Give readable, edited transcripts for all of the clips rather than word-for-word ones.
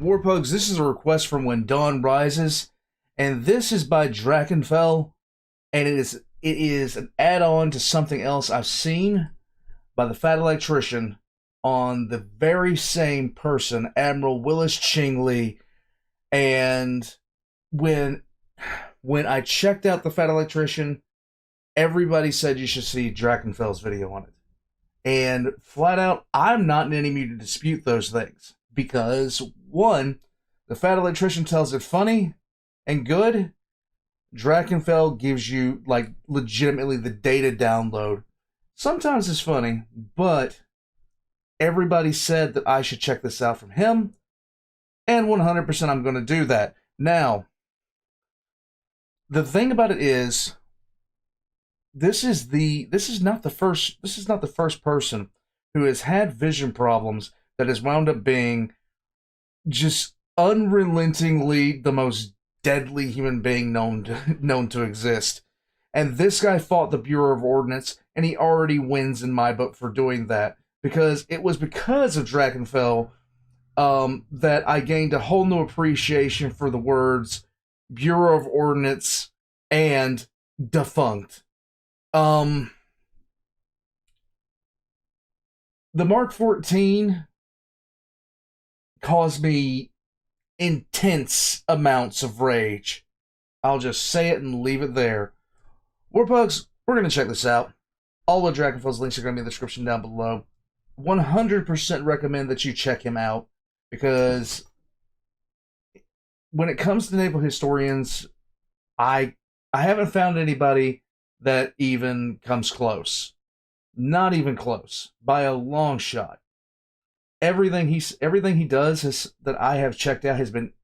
Warpugs, this is a request from When Dawn Rises, and this is by Drachinifel, and it is an add-on to something else I've seen by the Fat Electrician on the very same person, Admiral Willis Ching. And when I checked out the Fat Electrician, everybody said you should see Drachinifel's video on it. And flat out, I'm not in any mood to dispute those things. Because, one, the Fat Electrician tells it funny and good. Drachinifel gives you, like, legitimately the data download. Sometimes it's funny, but everybody said that I should check this out from him. And 100% I'm going to do that. Now, the thing about it is, this is not the first person who has had vision problems that has wound up being just unrelentingly the most deadly human being known to exist. And this guy fought the Bureau of Ordnance, and he already wins in my book for doing that. Because it was because of Drachinifel that I gained a whole new appreciation for the words Bureau of Ordnance and defunct. The Mark 14 caused me intense amounts of rage. I'll just say it and leave it there. Warpugs, we're going to check this out. All of Drachinifel's links are going to be in the description down below. 100% recommend that you check him out, because when it comes to naval historians, I haven't found anybody that even comes close. Not even close. By a long shot. Everything he does that I have checked out has been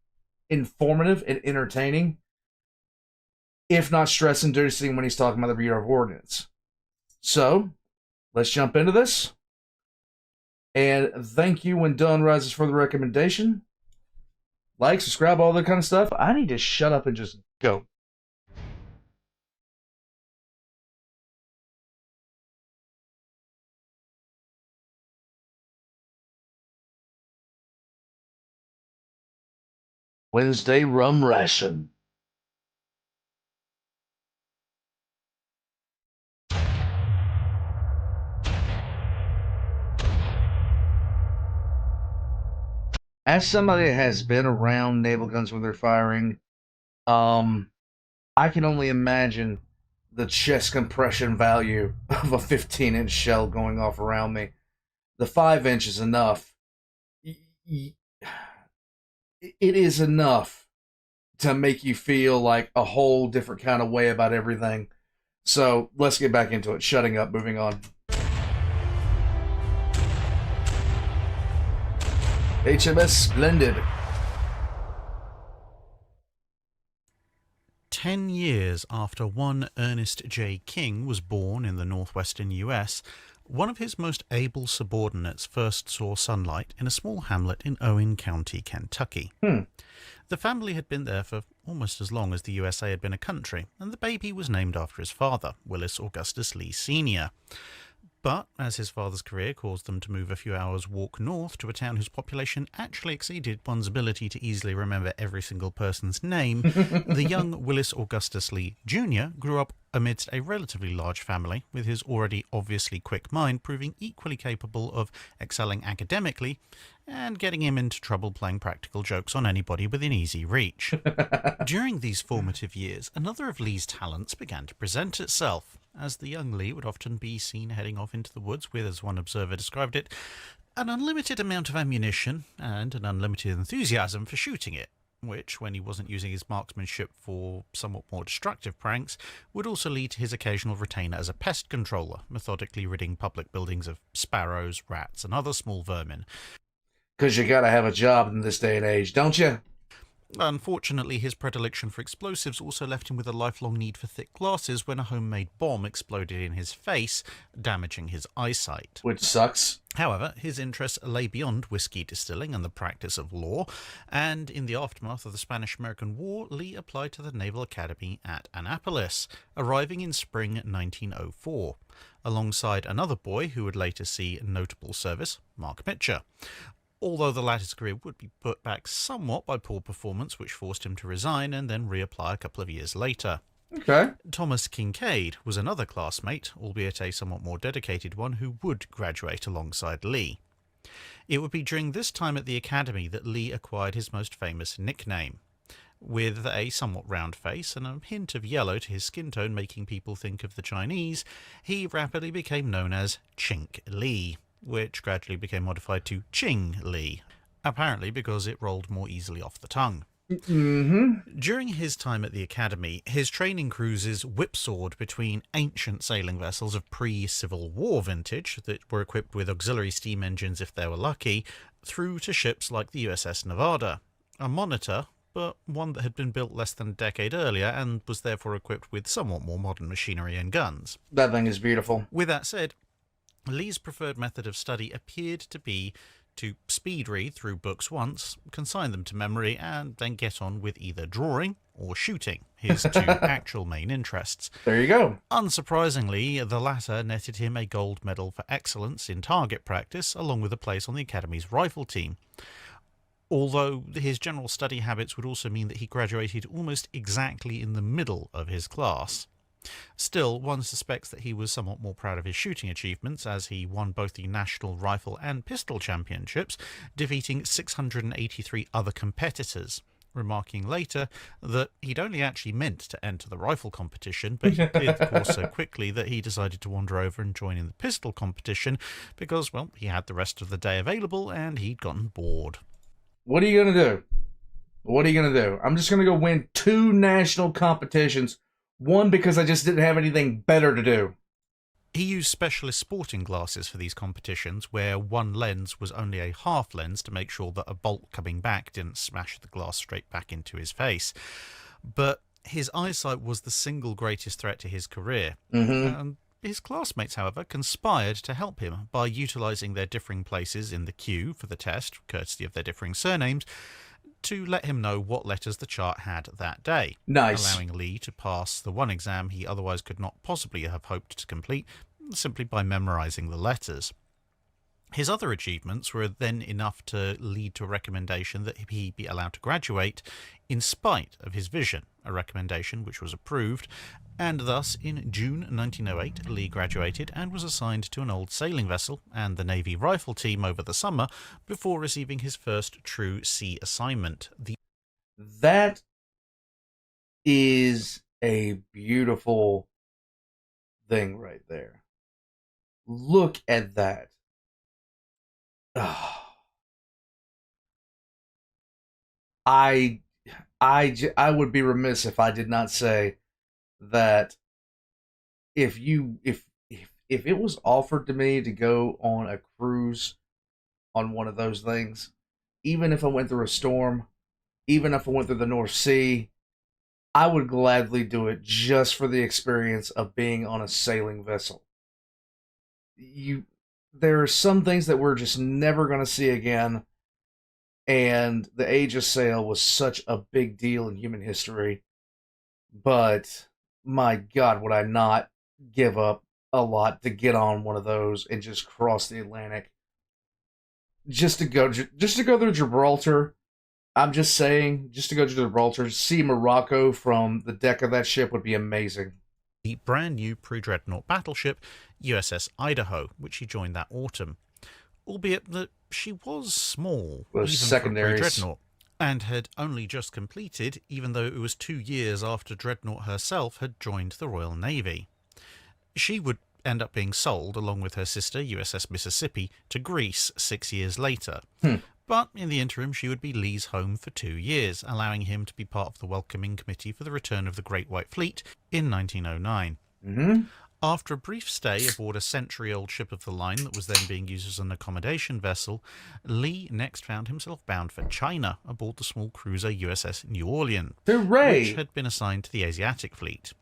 informative and entertaining, if not stress-inducing when he's talking about the Bureau of Ordnance. So, let's jump into this. And thank you, When Dawn Rises, for the recommendation. Like, subscribe, all that kind of stuff. I need to shut up and just go. Wednesday rum ration. As somebody that has been around naval guns when they're firing, I can only imagine the chest compression value of a 15-inch shell going off around me. The 5-inch is enough. It is enough to make you feel like a whole different kind of way about everything. So let's get back into it. Shutting up, moving on. HMS Splendid. 10 years after one Ernest J. King was born in the northwestern US, one of his most able subordinates first saw sunlight in a small hamlet in Owen County, Kentucky. The family had been there for almost as long as the USA had been a country, and the baby was named after his father, Willis Augustus Lee Sr. But, as his father's career caused them to move a few hours' walk north to a town whose population actually exceeded one's ability to easily remember every single person's name, the young Willis Augustus Lee Jr. grew up amidst a relatively large family, with his already obviously quick mind proving equally capable of excelling academically and getting him into trouble playing practical jokes on anybody within easy reach. During these formative years, another of Lee's talents began to present itself, as the young Lee would often be seen heading off into the woods with, as one observer described it, an unlimited amount of ammunition and an unlimited enthusiasm for shooting it, which, when he wasn't using his marksmanship for somewhat more destructive pranks, would also lead to his occasional retainer as a pest controller, methodically ridding public buildings of sparrows, rats, and other small vermin. 'Cause you gotta have a job in this day and age, don't you? Unfortunately, his predilection for explosives also left him with a lifelong need for thick glasses when a homemade bomb exploded in his face, damaging his eyesight. Which sucks. However, his interests lay beyond whiskey distilling and the practice of law, and in the aftermath of the Spanish-American War, Lee applied to the Naval Academy at Annapolis, arriving in spring 1904, alongside another boy who would later see notable service, Mark Mitcher. although the latter's career would be put back somewhat by poor performance, which forced him to resign and then reapply a couple of years later. Okay. Thomas Kincaid was another classmate, albeit a somewhat more dedicated one, who would graduate alongside Lee. It would be during this time at the academy that Lee acquired his most famous nickname. With a somewhat round face and a hint of yellow to his skin tone making people think of the Chinese, he rapidly became known as Chink Lee, which gradually became modified to Ching Lee, apparently because it rolled more easily off the tongue. Mm-hmm. During his time at the academy, his training cruises whipsawed between ancient sailing vessels of pre-Civil War vintage that were equipped with auxiliary steam engines if they were lucky, through to ships like the USS Nevada, a monitor, but one that had been built less than a decade earlier and was therefore equipped with somewhat more modern machinery and guns. That thing is beautiful. With that said, Lee's preferred method of study appeared to be to speed read through books once, consign them to memory, and then get on with either drawing or shooting, his two actual main interests. There you go. Unsurprisingly, the latter netted him a gold medal for excellence in target practice, along with a place on the Academy's rifle team. Although his general study habits would also mean that he graduated almost exactly in the middle of his class. Still, one suspects that he was somewhat more proud of his shooting achievements, as he won both the National Rifle and Pistol Championships, defeating 683 other competitors, remarking later that he'd only actually meant to enter the rifle competition, but he cleared the course so quickly that he decided to wander over and join in the pistol competition because, well, he had the rest of the day available and he'd gotten bored. What are you going to do? What are you going to do? I'm just going to go win 2 national competitions. One, because I just didn't have anything better to do. He used specialist sporting glasses for these competitions, where one lens was only a half lens to make sure that a bolt coming back didn't smash the glass straight back into his face. But his eyesight was the single greatest threat to his career. Mm-hmm. His classmates, however, conspired to help him by utilising their differing places in the queue for the test, courtesy of their differing surnames, to let him know what letters the chart had that day, Nice. allowing Lee to pass the one exam he otherwise could not possibly have hoped to complete simply by memorising the letters. His other achievements were then enough to lead to a recommendation that he be allowed to graduate in spite of his vision, a recommendation which was approved, and thus in June 1908 Lee graduated and was assigned to an old sailing vessel and the Navy rifle team over the summer before receiving his first true sea assignment. That is a beautiful thing right there. Look at that. I would be remiss if I did not say that if it was offered to me to go on a cruise on one of those things, even if I went through a storm, even if I went through the North Sea, I would gladly do it just for the experience of being on a sailing vessel. There are some things that we're just never going to see again, and the age of sail was such a big deal in human history. But my God, would I not give up a lot to get on one of those and just cross the Atlantic, just to go through Gibraltar. I'm just saying, just to go to Gibraltar, see Morocco from the deck of that ship would be amazing. The brand new pre-dreadnought battleship USS Idaho, which he joined that autumn, albeit that she was small, Those even secondaries. for a pre-dreadnought, and had only just completed, even though it was 2 years after Dreadnought herself had joined the Royal Navy. She would end up being sold, along with her sister USS Mississippi, to Greece 6 years later. But in the interim, she would be Lee's home for 2 years, allowing him to be part of the welcoming committee for the return of the Great White Fleet in 1909. After a brief stay aboard a century-old ship of the line that was then being used as an accommodation vessel, Lee next found himself bound for China aboard the small cruiser USS New Orleans, Hooray! which had been assigned to the Asiatic Fleet.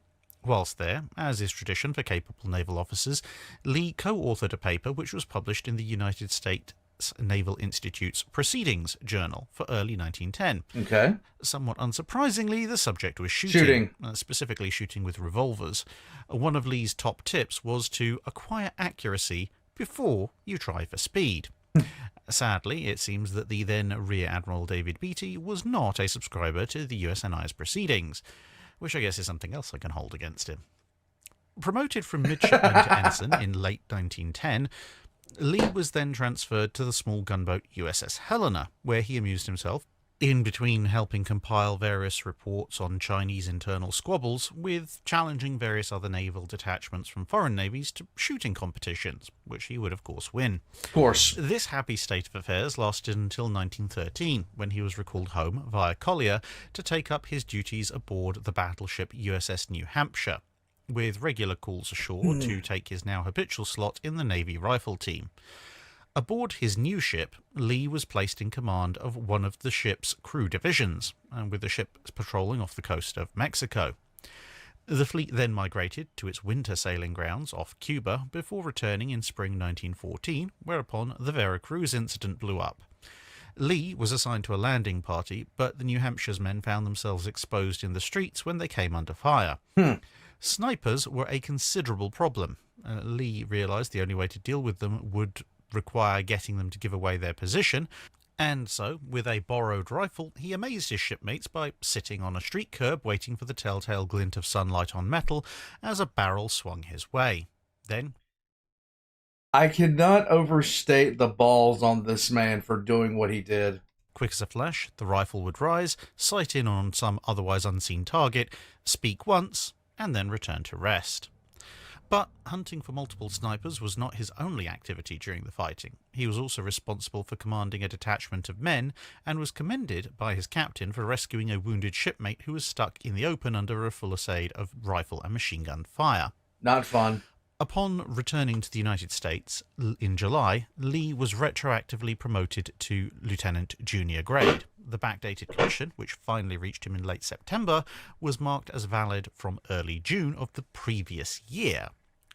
Whilst there, as is tradition for capable naval officers, Lee co-authored a paper which was published in the United States Naval Institute's Proceedings Journal for early 1910. Okay. Somewhat unsurprisingly, the subject was shooting. Specifically shooting with revolvers. One of Lee's top tips was to acquire accuracy before you try for speed. Sadly, it seems that the then Rear Admiral David Beatty was not a subscriber to the USNI's proceedings, which I guess is something else I can hold against him. Promoted from midshipman to ensign in late 1910, Lee was then transferred to the small gunboat USS Helena, where he amused himself, in between helping compile various reports on Chinese internal squabbles, with challenging various other naval detachments from foreign navies to shooting competitions, which he would of course win. Of course. This happy state of affairs lasted until 1913, when he was recalled home via Collier to take up his duties aboard the battleship USS New Hampshire, with regular calls ashore to take his now habitual slot in the Navy rifle team. Aboard his new ship, Lee was placed in command of one of the ship's crew divisions, and with the ship patrolling off the coast of Mexico. The fleet then migrated to its winter sailing grounds off Cuba before returning in spring 1914, whereupon the Vera Cruz incident blew up. Lee was assigned to a landing party, but the New Hampshire's men found themselves exposed in the streets when they came under fire. Snipers were a considerable problem. Lee realised the only way to deal with them would require getting them to give away their position, and so, with a borrowed rifle, he amazed his shipmates by sitting on a street curb waiting for the telltale glint of sunlight on metal as a barrel swung his way. Then, I cannot overstate the balls on this man for doing what he did. quick as a flash, the rifle would rise, sight in on some otherwise unseen target, speak once, and then return to rest. But hunting for multiple snipers was not his only activity during the fighting. He was also responsible for commanding a detachment of men, and was commended by his captain for rescuing a wounded shipmate who was stuck in the open under a fusillade of rifle and machine gun fire. Not fun. Upon returning to the United States in July, Lee was retroactively promoted to Lieutenant Junior grade. The backdated commission, which finally reached him in late September, was marked as valid from early June of the previous year,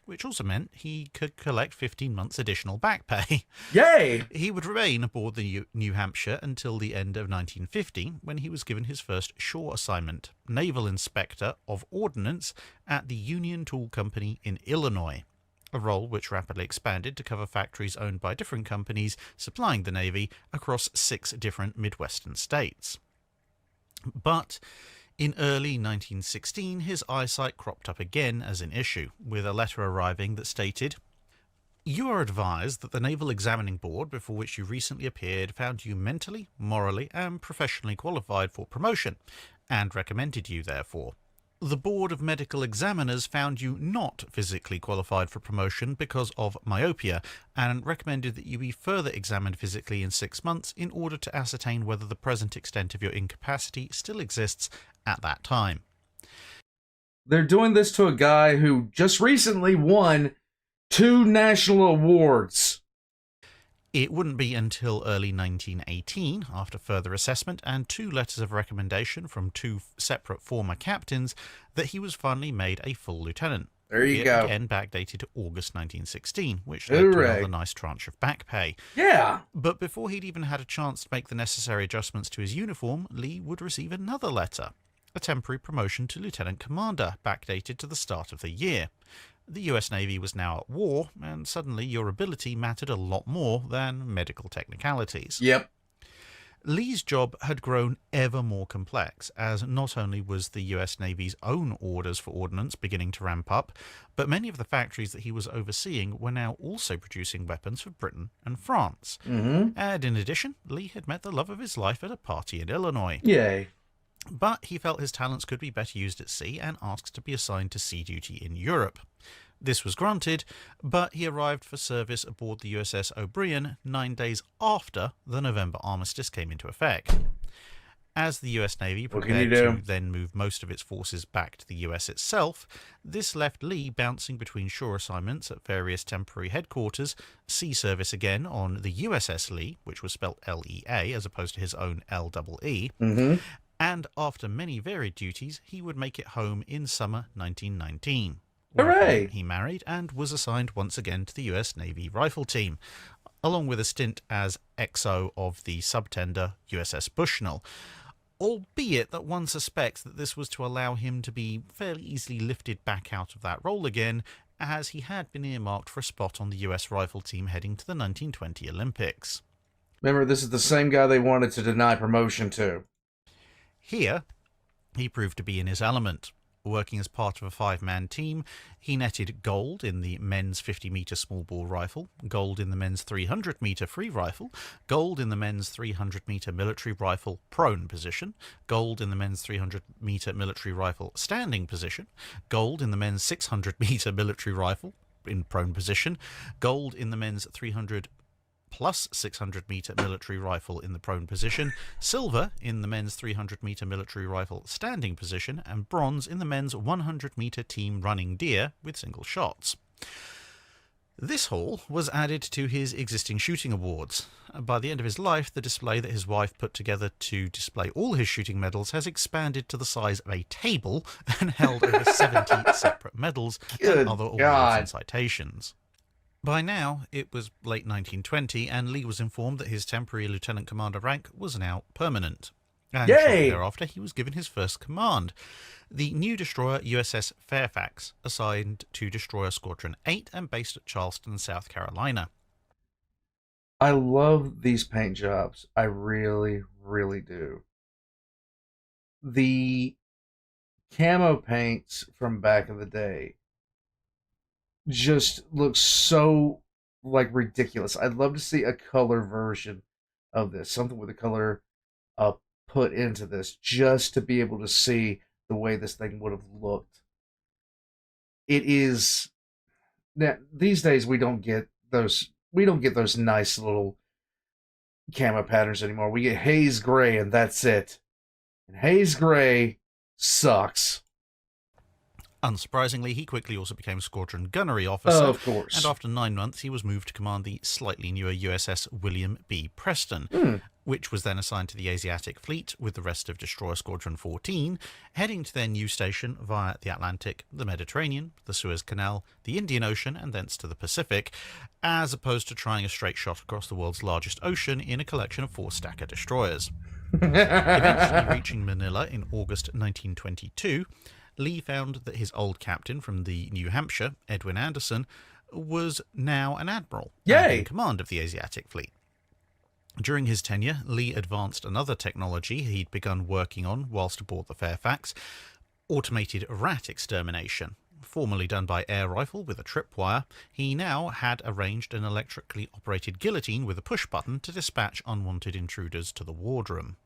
which also meant he could collect 15 months additional back pay. Yay! He would remain aboard the New Hampshire until the end of 1950, when he was given his first shore assignment, Naval Inspector of Ordnance at the Union Tool Company in Illinois, a role which rapidly expanded to cover factories owned by different companies supplying the Navy across 6 different Midwestern states. But in early 1916, his eyesight cropped up again as an issue, with a letter arriving that stated, "You are advised that the Naval Examining Board, before which you recently appeared, found you mentally, morally, and professionally qualified for promotion, and recommended you therefore. The Board of Medical Examiners found you not physically qualified for promotion because of myopia, and recommended that you be further examined physically in 6 months in order to ascertain whether the present extent of your incapacity still exists at that time." They're doing this to a guy who just recently won 2 national awards. It wouldn't be until early 1918, after further assessment and 2 letters of recommendation from 2 separate former captains, that he was finally made a full lieutenant. There you go. Again backdated to August 1916, which led to another nice tranche of back pay. Yeah! But before he'd even had a chance to make the necessary adjustments to his uniform, Lee would receive another letter, a temporary promotion to lieutenant commander, backdated to the start of the year. The US Navy was now at war, and suddenly your ability mattered a lot more than medical technicalities. Yep. Lee's job had grown ever more complex, as not only was the US Navy's own orders for ordnance beginning to ramp up, but many of the factories that he was overseeing were now also producing weapons for Britain and France. And in addition, Lee had met the love of his life at a party in Illinois. Yay. But he felt his talents could be better used at sea and asked to be assigned to sea duty in Europe. This was granted, but he arrived for service aboard the USS O'Brien 9 days after the November armistice came into effect. As the US Navy prepared to then move most of its forces back to the US itself, this left Lee bouncing between shore assignments at various temporary headquarters, sea service again on the USS Lee, which was spelt L-E-A as opposed to his own L-E-E, and after many varied duties, he would make it home in summer 1919. Hooray! He married and was assigned once again to the US Navy Rifle Team, along with a stint as XO of the subtender USS Bushnell, albeit that one suspects that this was to allow him to be fairly easily lifted back out of that role again, as he had been earmarked for a spot on the US Rifle Team heading to the 1920 Olympics. Remember, this is the same guy they wanted to deny promotion to. Here, he proved to be in his element. Working as part of a five-man team, he netted gold in the men's 50-metre small ball rifle, gold in the men's 300-metre free rifle, gold in the men's 300-metre military rifle prone position, gold in the men's 300-metre military rifle standing position, gold in the men's 600-metre military rifle in prone position, gold in the men's 300 plus 600-metre military rifle in the prone position, silver in the men's 300-metre military rifle standing position, and bronze in the men's 100-metre team running deer with single shots. This haul was added to his existing shooting awards. By the end of his life, the display that his wife put together to display all his shooting medals has expanded to the size of a table and held over 70 separate medals and other awards and citations. By now, it was late 1920, and Lee was informed that his temporary lieutenant commander rank was now permanent. And shortly thereafter, he was given his first command. The new destroyer USS Fairfax, assigned to Destroyer Squadron 8 and based at Charleston, South Carolina. I love these paint jobs. I really, really do. The camo paints from back in the day just looks so ridiculous. I'd love to see a color version of this, something with a color put into this, just to be able to see the way this thing would have looked. It is now these days we don't get those nice little camo patterns anymore. We get haze gray and that's it. And haze gray sucks. Unsurprisingly, he quickly also became Squadron Gunnery Officer. Of course. And after 9 months, he was moved to command the slightly newer USS William B. Preston, which was then assigned to the Asiatic Fleet with the rest of Destroyer Squadron 14, heading to their new station via the Atlantic, the Mediterranean, the Suez Canal, the Indian Ocean, and thence to the Pacific, as opposed to trying a straight shot across the world's largest ocean in a collection of 4-stacker destroyers. Eventually reaching Manila in August 1922, Lee found that his old captain from the New Hampshire, Edwin Anderson, was now an admiral and in command of the Asiatic Fleet. During his tenure, Lee advanced another technology he'd begun working on whilst aboard the Fairfax, automated rat extermination. Formerly done by air rifle with a tripwire, he now had arranged an electrically operated guillotine with a push button to dispatch unwanted intruders to the wardroom.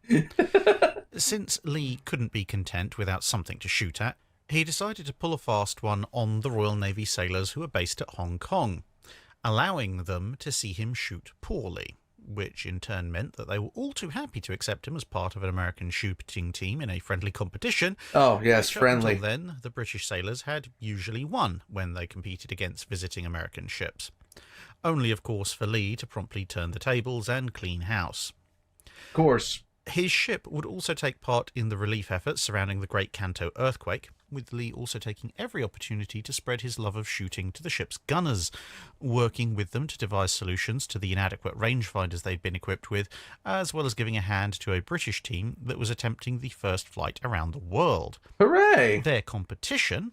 Since Lee couldn't be content without something to shoot at, he decided to pull a fast one on the Royal Navy sailors who were based at Hong Kong, allowing them to see him shoot poorly, which in turn meant that they were all too happy to accept him as part of an American shooting team in a friendly competition. Oh, yes, friendly. Until then, the British sailors had usually won when they competed against visiting American ships. Only, of course, for Lee to promptly turn the tables and clean house. Of course. His ship would also take part in the relief efforts surrounding the Great Kanto earthquake, with Lee also taking every opportunity to spread his love of shooting to the ship's gunners, working with them to devise solutions to the inadequate rangefinders they'd been equipped with, as well as giving a hand to a British team that was attempting the first flight around the world. Hooray! Their competition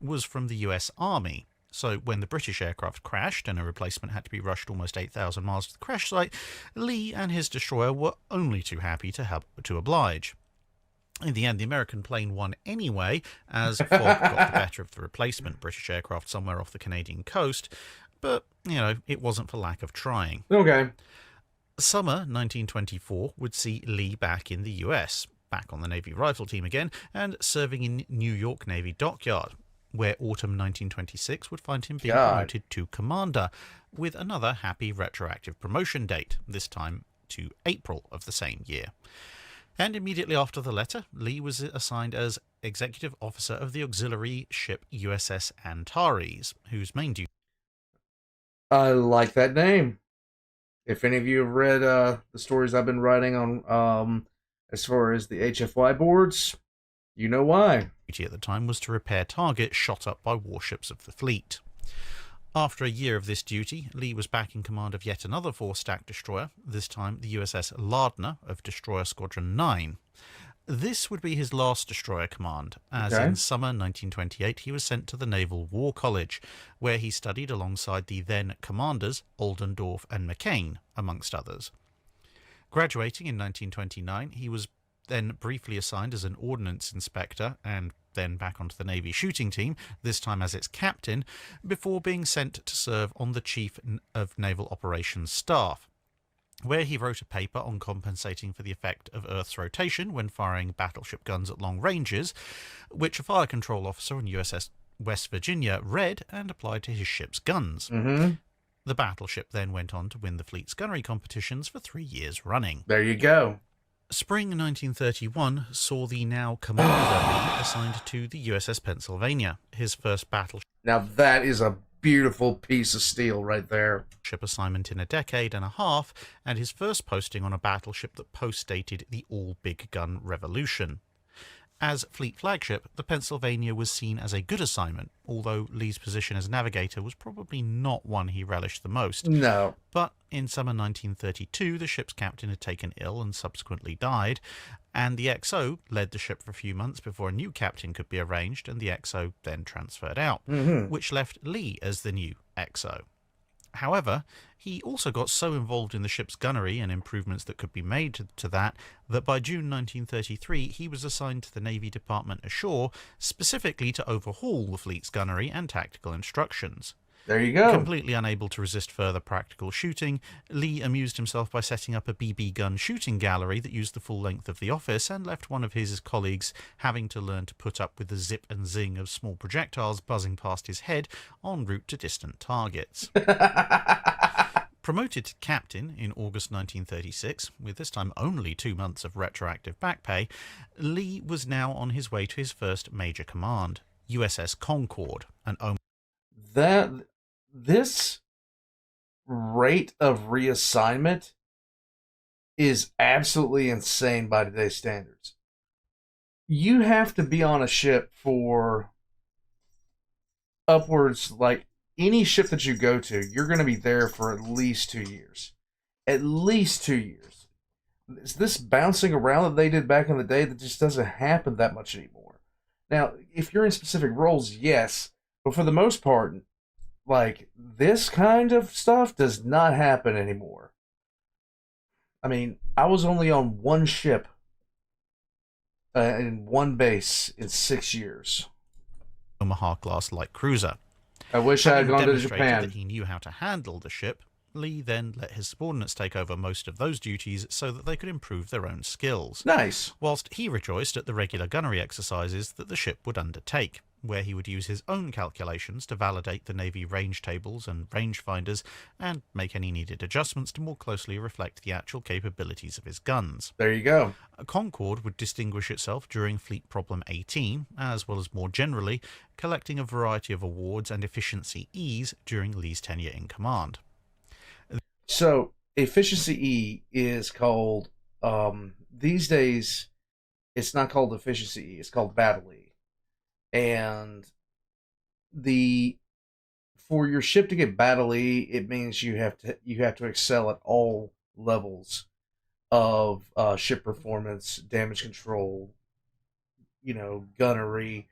was from the US Army. So when the British aircraft crashed and a replacement had to be rushed almost 8,000 miles to the crash site, Lee and his destroyer were only too happy to oblige. In the end, the American plane won anyway, as fog got the better of the replacement British aircraft somewhere off the Canadian coast, but, it wasn't for lack of trying. Okay. Summer 1924 would see Lee back in the US, back on the Navy rifle team again, and serving in New York Navy dockyard, where autumn 1926 would find him being promoted to commander, with another happy retroactive promotion date, this time to April of the same year. And immediately after the letter, Lee was assigned as executive officer of the auxiliary ship USS Antares, whose main duty... I like that name. If any of you have read the stories I've been writing on as far as the HFY boards, you know why. At the time was to repair targets shot up by warships of the fleet. After a year of this duty, Lee was back in command of yet another 4-stack destroyer, this time the USS Lardner of Destroyer Squadron 9. This would be his last destroyer command, as in summer 1928 he was sent to the Naval War College, where he studied alongside the then commanders Oldendorf and McCain, amongst others. Graduating in 1929, he was then briefly assigned as an ordnance inspector and then back onto the Navy shooting team, this time as its captain, before being sent to serve on the Chief of Naval Operations Staff, where he wrote a paper on compensating for the effect of Earth's rotation when firing battleship guns at long ranges, which a fire control officer on USS West Virginia read and applied to his ship's guns. Mm-hmm. The battleship then went on to win the fleet's gunnery competitions for 3 years running. There you go. Spring 1931 saw the now Commander Lee assigned to the USS Pennsylvania, his first battleship Now that is a beautiful piece of steel right there. assignment in a decade and a half, and his first posting on a battleship that post-dated the all-big gun revolution. As fleet flagship, the Pennsylvania was seen as a good assignment, although Lee's position as navigator was probably not one he relished the most. No. But in summer 1932, the ship's captain had taken ill and subsequently died, and the XO led the ship for a few months before a new captain could be arranged, and the XO then transferred out, which left Lee as the new XO. However, he also got so involved in the ship's gunnery and improvements that could be made to that by June 1933 he was assigned to the Navy Department ashore specifically to overhaul the fleet's gunnery and tactical instructions. There you go. Completely unable to resist further practical shooting, Lee amused himself by setting up a BB gun shooting gallery that used the full length of the office and left one of his colleagues having to learn to put up with the zip and zing of small projectiles buzzing past his head en route to distant targets. Promoted to captain in August 1936, with this time only 2 months of retroactive back pay, Lee was now on his way to his first major command, USS Concord, an This rate of reassignment is absolutely insane by today's standards. You have to be on a ship for upwards, like any ship that you go to, you're going to be there for at least 2 years. At least 2 years. It's this bouncing around that they did back in the day that just doesn't happen that much anymore. Now, if you're in specific roles, yes, but for the most part, like, this kind of stuff does not happen anymore. I mean, I was only on one ship in one base in 6 years. Omaha-class light cruiser. I wish I had Having gone to demonstrated Japan. that he knew how to handle the ship, Lee then let his subordinates take over most of those duties so that they could improve their own skills. Nice. Whilst he rejoiced at the regular gunnery exercises that the ship would undertake, where he would use his own calculations to validate the Navy range tables and rangefinders and make any needed adjustments to more closely reflect the actual capabilities of his guns. There you go. Concord would distinguish itself during Fleet Problem 18, as well as more generally, collecting a variety of awards and efficiency E's during Lee's tenure in command. So, efficiency E is called, these days, it's not called efficiency E, it's called battle E. And for your ship to get battle E, it means you have to excel at all levels of ship performance, damage control, gunnery,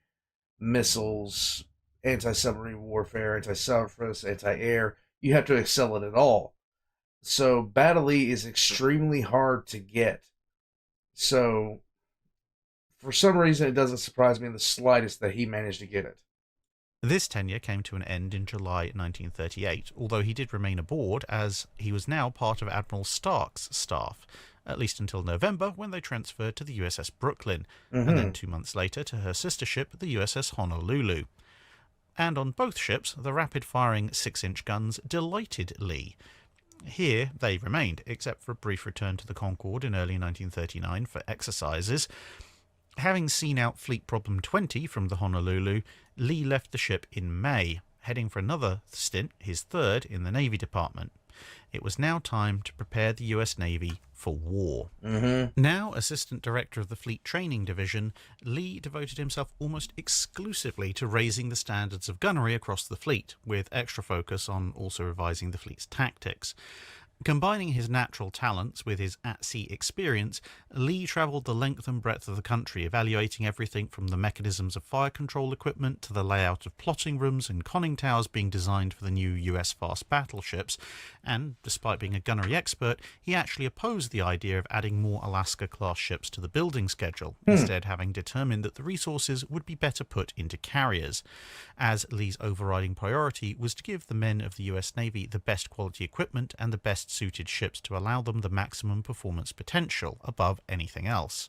missiles, anti-submarine warfare, anti-surface, anti-air. You have to excel at it all. So battle E is extremely hard to get. So for some reason, it doesn't surprise me in the slightest that he managed to get it. This tenure came to an end in July 1938, although he did remain aboard as he was now part of Admiral Stark's staff, at least until November when they transferred to the USS Brooklyn, and then 2 months later to her sister ship, the USS Honolulu. And on both ships, the rapid-firing 6-inch guns delighted Lee. Here they remained, except for a brief return to the Concord in early 1939 for exercises. Having seen out Fleet Problem 20 from the Honolulu, Lee left the ship in May, heading for another stint, his third, in the Navy Department. It was now time to prepare the US Navy for war. Now Assistant Director of the Fleet Training Division, Lee devoted himself almost exclusively to raising the standards of gunnery across the fleet, with extra focus on also revising the fleet's tactics. Combining his natural talents with his at-sea experience, Lee travelled the length and breadth of the country, evaluating everything from the mechanisms of fire control equipment to the layout of plotting rooms and conning towers being designed for the new US fast battleships. And, despite being a gunnery expert, he actually opposed the idea of adding more Alaska-class ships to the building schedule, instead having determined that the resources would be better put into carriers, as Lee's overriding priority was to give the men of the US Navy the best quality equipment and the best suited ships to allow them the maximum performance potential above anything else.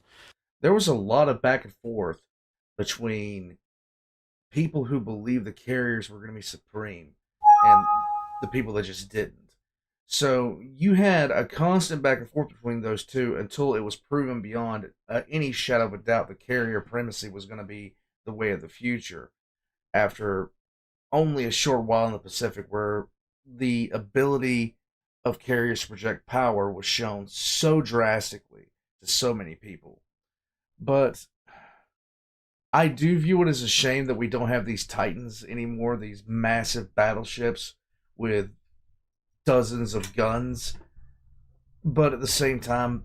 There was a lot of back and forth between people who believed the carriers were going to be supreme and the people that just didn't. So you had a constant back and forth between those two until it was proven beyond any shadow of a doubt the carrier primacy was going to be the way of the future. After only a short while in the Pacific, where the ability of carriers to project power was shown so drastically to so many people. But I do view it as a shame that we don't have these Titans anymore, these massive battleships with dozens of guns. But at the same time,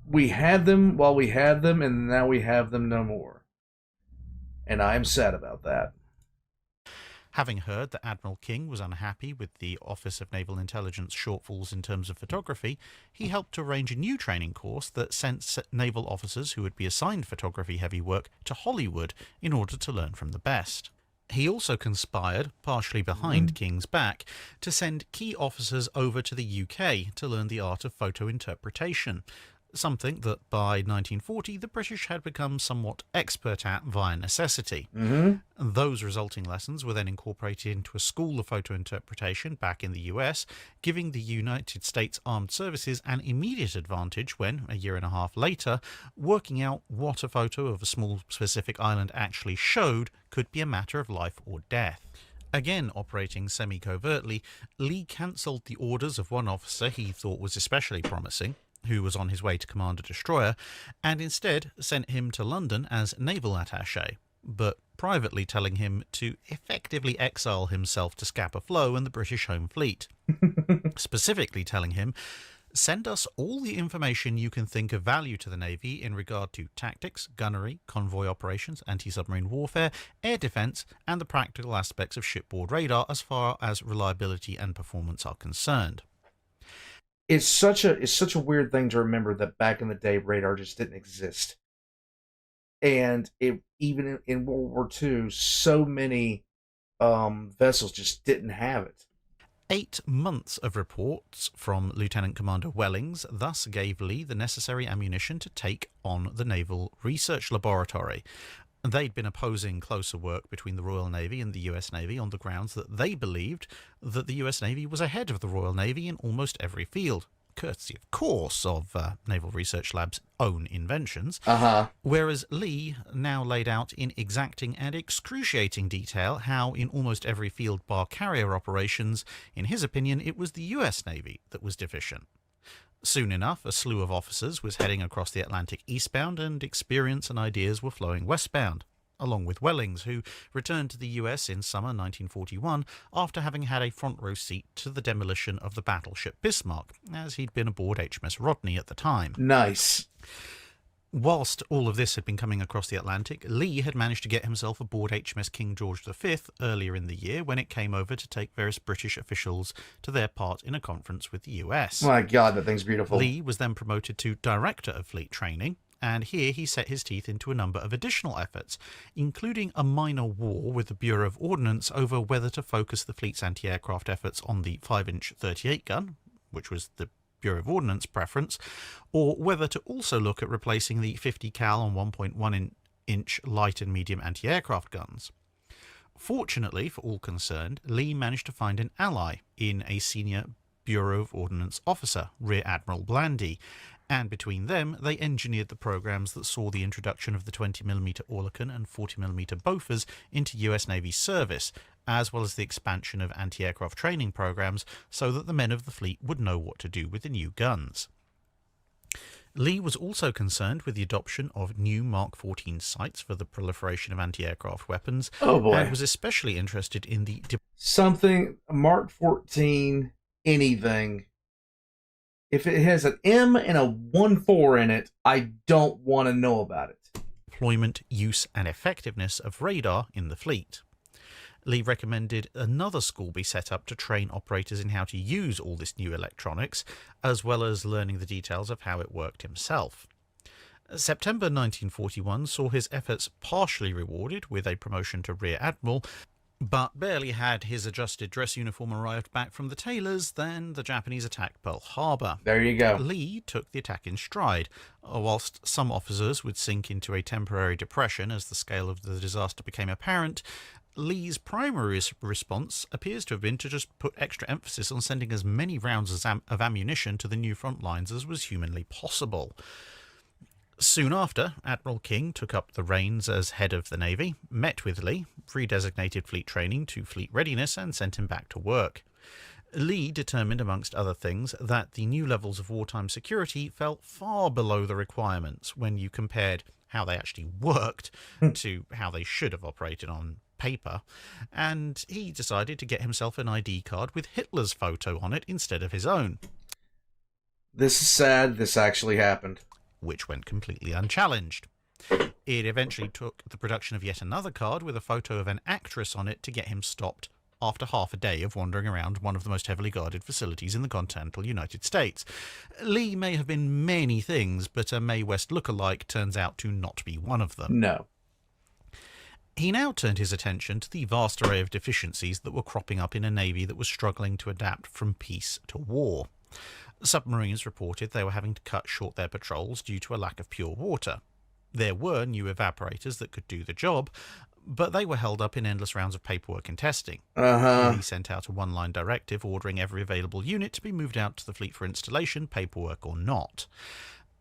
we had them while we had them, and now we have them no more. And I am sad about that. Having heard that Admiral King was unhappy with the Office of Naval Intelligence shortfalls in terms of photography, he helped to arrange a new training course that sent naval officers who would be assigned photography-heavy work to Hollywood in order to learn from the best. He also conspired, partially behind King's back, to send key officers over to the UK to learn the art of photo interpretation, something that by 1940 the British had become somewhat expert at via necessity. Those resulting lessons were then incorporated into a school of photo interpretation back in the US, giving the United States Armed Services an immediate advantage when, a year and a half later, working out what a photo of a small specific island actually showed could be a matter of life or death. Again operating semi-covertly, Lee cancelled the orders of one officer he thought was especially promising, who was on his way to command a destroyer, and instead sent him to London as naval attaché, but privately telling him to effectively exile himself to Scapa Flow and the British Home Fleet. Specifically telling him, send us all the information you can think of value to the Navy in regard to tactics, gunnery, convoy operations, anti-submarine warfare, air defence, and the practical aspects of shipboard radar as far as reliability and performance are concerned. It's such a weird thing to remember that back in the day radar just didn't exist. And even in World War II, so many vessels just didn't have it. 8 months of reports from Lieutenant Commander Wellings thus gave Lee the necessary ammunition to take on the Naval Research Laboratory. They'd been opposing closer work between the Royal Navy and the US Navy on the grounds that they believed that the US Navy was ahead of the Royal Navy in almost every field, courtesy, of course, of Naval Research Lab's own inventions, whereas Lee now laid out in exacting and excruciating detail how in almost every field bar carrier operations, in his opinion, it was the US Navy that was deficient. Soon enough, a slew of officers was heading across the Atlantic eastbound, and experience and ideas were flowing westbound, along with Wellings, who returned to the US in summer 1941 after having had a front-row seat to the demolition of the battleship Bismarck, as he'd been aboard HMS Rodney at the time. Nice. Whilst all of this had been coming across the Atlantic, Lee had managed to get himself aboard HMS King George V earlier in the year when it came over to take various British officials to their part in a conference with the US. My God, that thing's beautiful. Lee was then promoted to Director of Fleet Training, and here he set his teeth into a number of additional efforts, including a minor war with the Bureau of Ordnance over whether to focus the fleet's anti-aircraft efforts on the 5-inch 38 gun, which was the Bureau of Ordnance preference, or whether to also look at replacing the 50 cal and 1.1-inch light and medium anti-aircraft guns. Fortunately for all concerned, Lee managed to find an ally in a senior Bureau of Ordnance officer, Rear Admiral Blandy, and between them they engineered the programs that saw the introduction of the 20mm Oerlikon and 40mm Bofors into US Navy service, as well as the expansion of anti-aircraft training programs so that the men of the fleet would know what to do with the new guns. Lee was also concerned with the adoption of new Mark 14 sights for the proliferation of anti-aircraft weapons, and was especially interested in the something Mark 14 anything. If it has an M and a 1-4 in it, I don't want to know about it. Deployment, use, and effectiveness of radar in the fleet. Lee recommended another school be set up to train operators in how to use all this new electronics, as well as learning the details of how it worked himself. September 1941 saw his efforts partially rewarded with a promotion to Rear Admiral, but barely had his adjusted dress uniform arrived back from the tailors than the Japanese attacked Pearl Harbor. There you go. Lee took the attack in stride. Whilst some officers would sink into a temporary depression as the scale of the disaster became apparent, Lee's primary response appears to have been to just put extra emphasis on sending as many rounds of ammunition to the new front lines as was humanly possible. Soon after, Admiral King took up the reins as head of the Navy, met with Lee, redesignated fleet training to fleet readiness, and sent him back to work. Lee determined, amongst other things, that the new levels of wartime security fell far below the requirements when you compared how they actually worked to how they should have operated on paper, and he decided to get himself an ID card with Hitler's photo on it instead of his own. This is sad. This actually happened. Which went completely unchallenged. It eventually took the production of yet another card with a photo of an actress on it to get him stopped after half a day of wandering around one of the most heavily guarded facilities in the continental United States. Lee may have been many things, but a Mae West lookalike turns out to not be one of them. No. He now turned his attention to the vast array of deficiencies that were cropping up in a navy that was struggling to adapt from peace to war. Submarines reported they were having to cut short their patrols due to a lack of pure water. There were new evaporators that could do the job, but they were held up in endless rounds of paperwork and testing. He sent out a one-line directive ordering every available unit to be moved out to the fleet for installation, paperwork or not.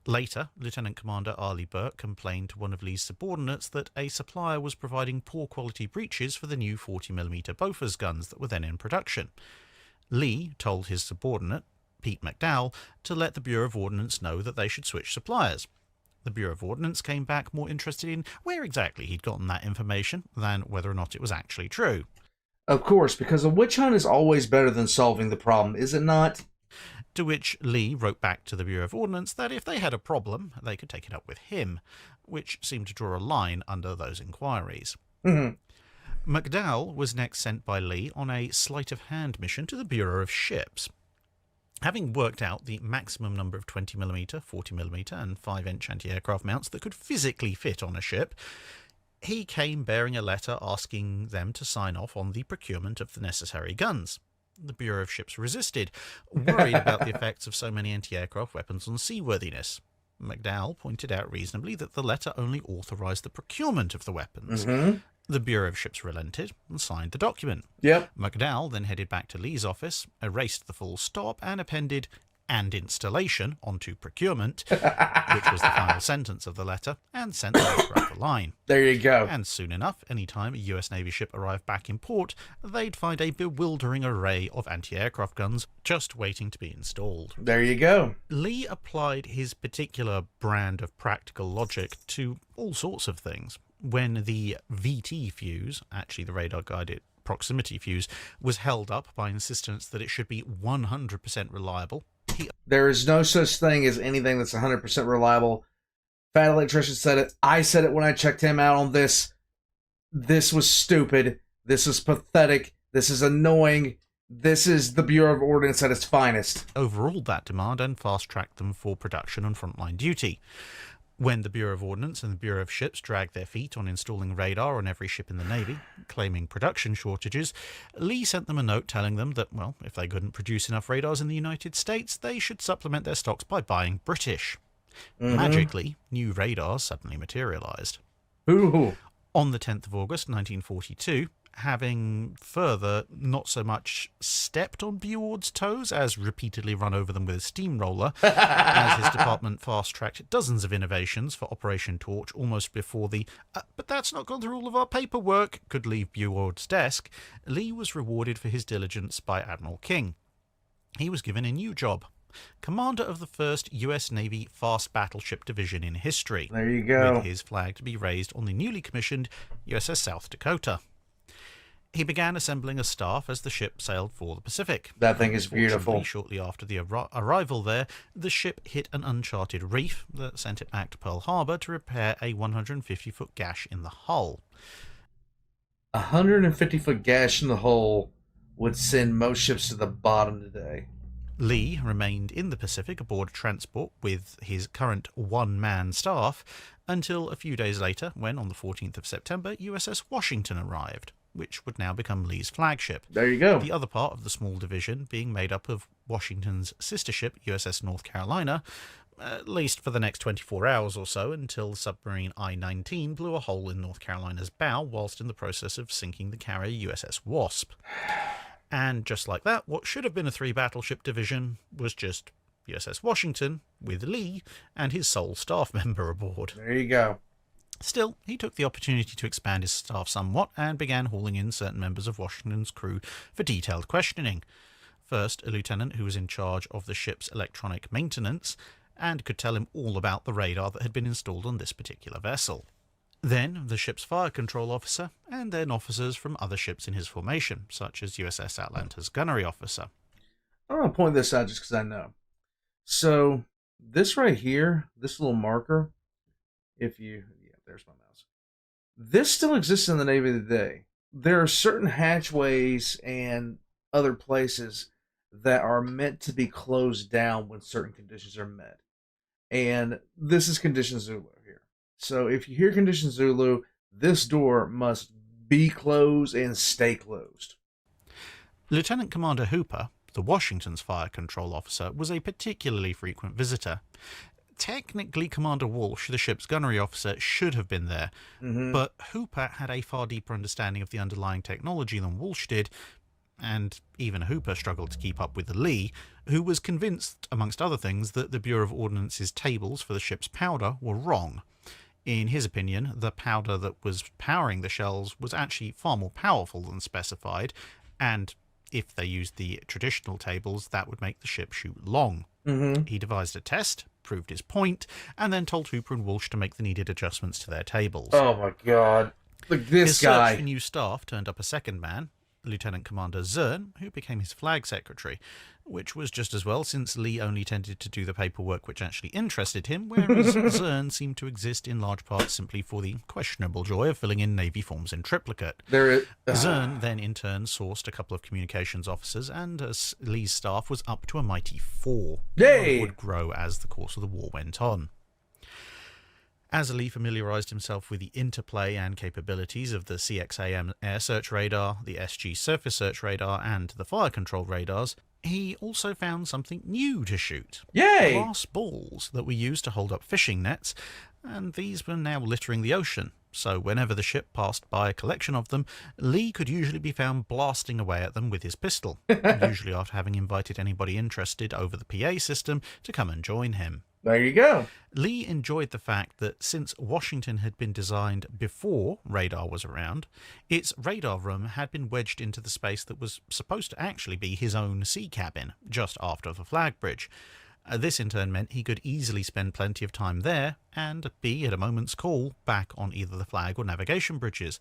Later, Lieutenant Commander Arleigh Burke complained to one of Lee's subordinates that a supplier was providing poor-quality breeches for the new 40mm Bofors guns that were then in production. Lee told his subordinate, Pete McDowell, to let the Bureau of Ordnance know that they should switch suppliers. The Bureau of Ordnance came back more interested in where exactly he'd gotten that information than whether or not it was actually true. Of course, because a witch hunt is always better than solving the problem, is it not? To which Lee wrote back to the Bureau of Ordnance that if they had a problem, they could take it up with him, which seemed to draw a line under those inquiries. McDowell was next sent by Lee on a sleight-of-hand mission to the Bureau of Ships. Having worked out the maximum number of 20mm, 40mm and 5-inch anti-aircraft mounts that could physically fit on a ship, he came bearing a letter asking them to sign off on the procurement of the necessary guns. The Bureau of Ships resisted, worried about the effects of so many anti-aircraft weapons on seaworthiness. McDowell pointed out reasonably that the letter only authorised the procurement of the weapons. The Bureau of Ships relented and signed the document. McDowell then headed back to Lee's office, erased the full stop, and appended "and installation" onto procurement, which was the final sentence of the letter, and sent the letter up the line. There you go. And soon enough, any time a US Navy ship arrived back in port, they'd find a bewildering array of anti-aircraft guns just waiting to be installed. There you go. Lee applied his particular brand of practical logic to all sorts of things. When the VT fuse, actually the radar-guided proximity fuse, was held up by insistence that it should be 100% reliable, there is no such thing as anything that's 100% reliable. Fat Electrician said it. I said it when I checked him out on this. This was stupid. This is pathetic. This is annoying. This is the Bureau of Ordnance at its finest. Overruled that demand and fast-tracked them for production and frontline duty. When the Bureau of Ordnance and the Bureau of Ships dragged their feet on installing radar on every ship in the Navy, claiming production shortages, Lee sent them a note telling them that, well, if they couldn't produce enough radars in the United States, they should supplement their stocks by buying British. Magically, new radars suddenly materialised. On the 10th of August 1942, having further not so much stepped on Buord's toes as repeatedly run over them with a steamroller, as his department fast-tracked dozens of innovations for Operation Torch almost before the "but that's not gone through all of our paperwork" could leave Buord's desk, Lee was rewarded for his diligence by Admiral King. He was given a new job. Commander of the first US Navy fast battleship division in history. There you go. With his flag to be raised on the newly commissioned USS South Dakota. He began assembling a staff as the ship sailed for the Pacific. That thing is beautiful. Shortly after the arrival there, the ship hit an uncharted reef that sent it back to Pearl Harbor to repair a 150-foot gash in the hull. 150-foot gash in the hull would send most ships to the bottom today. Lee remained in the Pacific aboard a transport with his current one-man staff until a few days later when, on the 14th of September, USS Washington arrived, which would now become Lee's flagship. There you go. The other part of the small division being made up of Washington's sister ship, USS North Carolina, at least for the next 24 hours or so, until the submarine I-19 blew a hole in North Carolina's bow whilst in the process of sinking the carrier USS Wasp. And just like that, what should have been a 3-battleship division was just USS Washington, with Lee and his sole staff member aboard. There you go. Still, he took the opportunity to expand his staff somewhat and began hauling in certain members of Washington's crew for detailed questioning. First, a lieutenant who was in charge of the ship's electronic maintenance and could tell him all about the radar that had been installed on this particular vessel. Then the ship's fire control officer, and then officers from other ships in his formation, such as USS Atlanta's gunnery officer. I want to point this out just because I know. So, this right here, this little marker, there's my mouse. This still exists in the Navy today. There are certain hatchways and other places that are meant to be closed down when certain conditions are met. And this is Condition Zulu here. So if you hear Condition Zulu, this door must be closed and stay closed. Lieutenant Commander Hooper, the Washington's fire control officer, was a particularly frequent visitor. Technically, Commander Walsh, the ship's gunnery officer, should have been there, but Hooper had a far deeper understanding of the underlying technology than Walsh did, and even Hooper struggled to keep up with Lee, who was convinced, amongst other things, that the Bureau of Ordnance's tables for the ship's powder were wrong. In his opinion, the powder that was powering the shells was actually far more powerful than specified, and if they used the traditional tables, that would make the ship shoot long. He devised a test, proved his point, and then told Hooper and Walsh to make the needed adjustments to their tables. Oh my god. Look, this guy. His search for new staff turned up a second man, Lieutenant Commander Zern, who became his flag secretary, which was just as well since Lee only tended to do the paperwork which actually interested him, whereas Zern seemed to exist in large part simply for the questionable joy of filling in Navy forms in triplicate. Zern then in turn sourced a couple of communications officers, and Lee's staff was up to a mighty 4. Yay! It would grow as the course of the war went on. As Lee familiarised himself with the interplay and capabilities of the CXAM air search radar, the SG surface search radar, and the fire control radars, he also found something new to shoot. Yay! Glass balls that were used to hold up fishing nets, and these were now littering the ocean. So whenever the ship passed by a collection of them, Lee could usually be found blasting away at them with his pistol, usually after having invited anybody interested over the PA system to come and join him. There you go. Lee enjoyed the fact that since Washington had been designed before radar was around, its radar room had been wedged into the space that was supposed to actually be his own sea cabin, just aft of the flag bridge. This in turn meant he could easily spend plenty of time there and be, at a moment's call, back on either the flag or navigation bridges,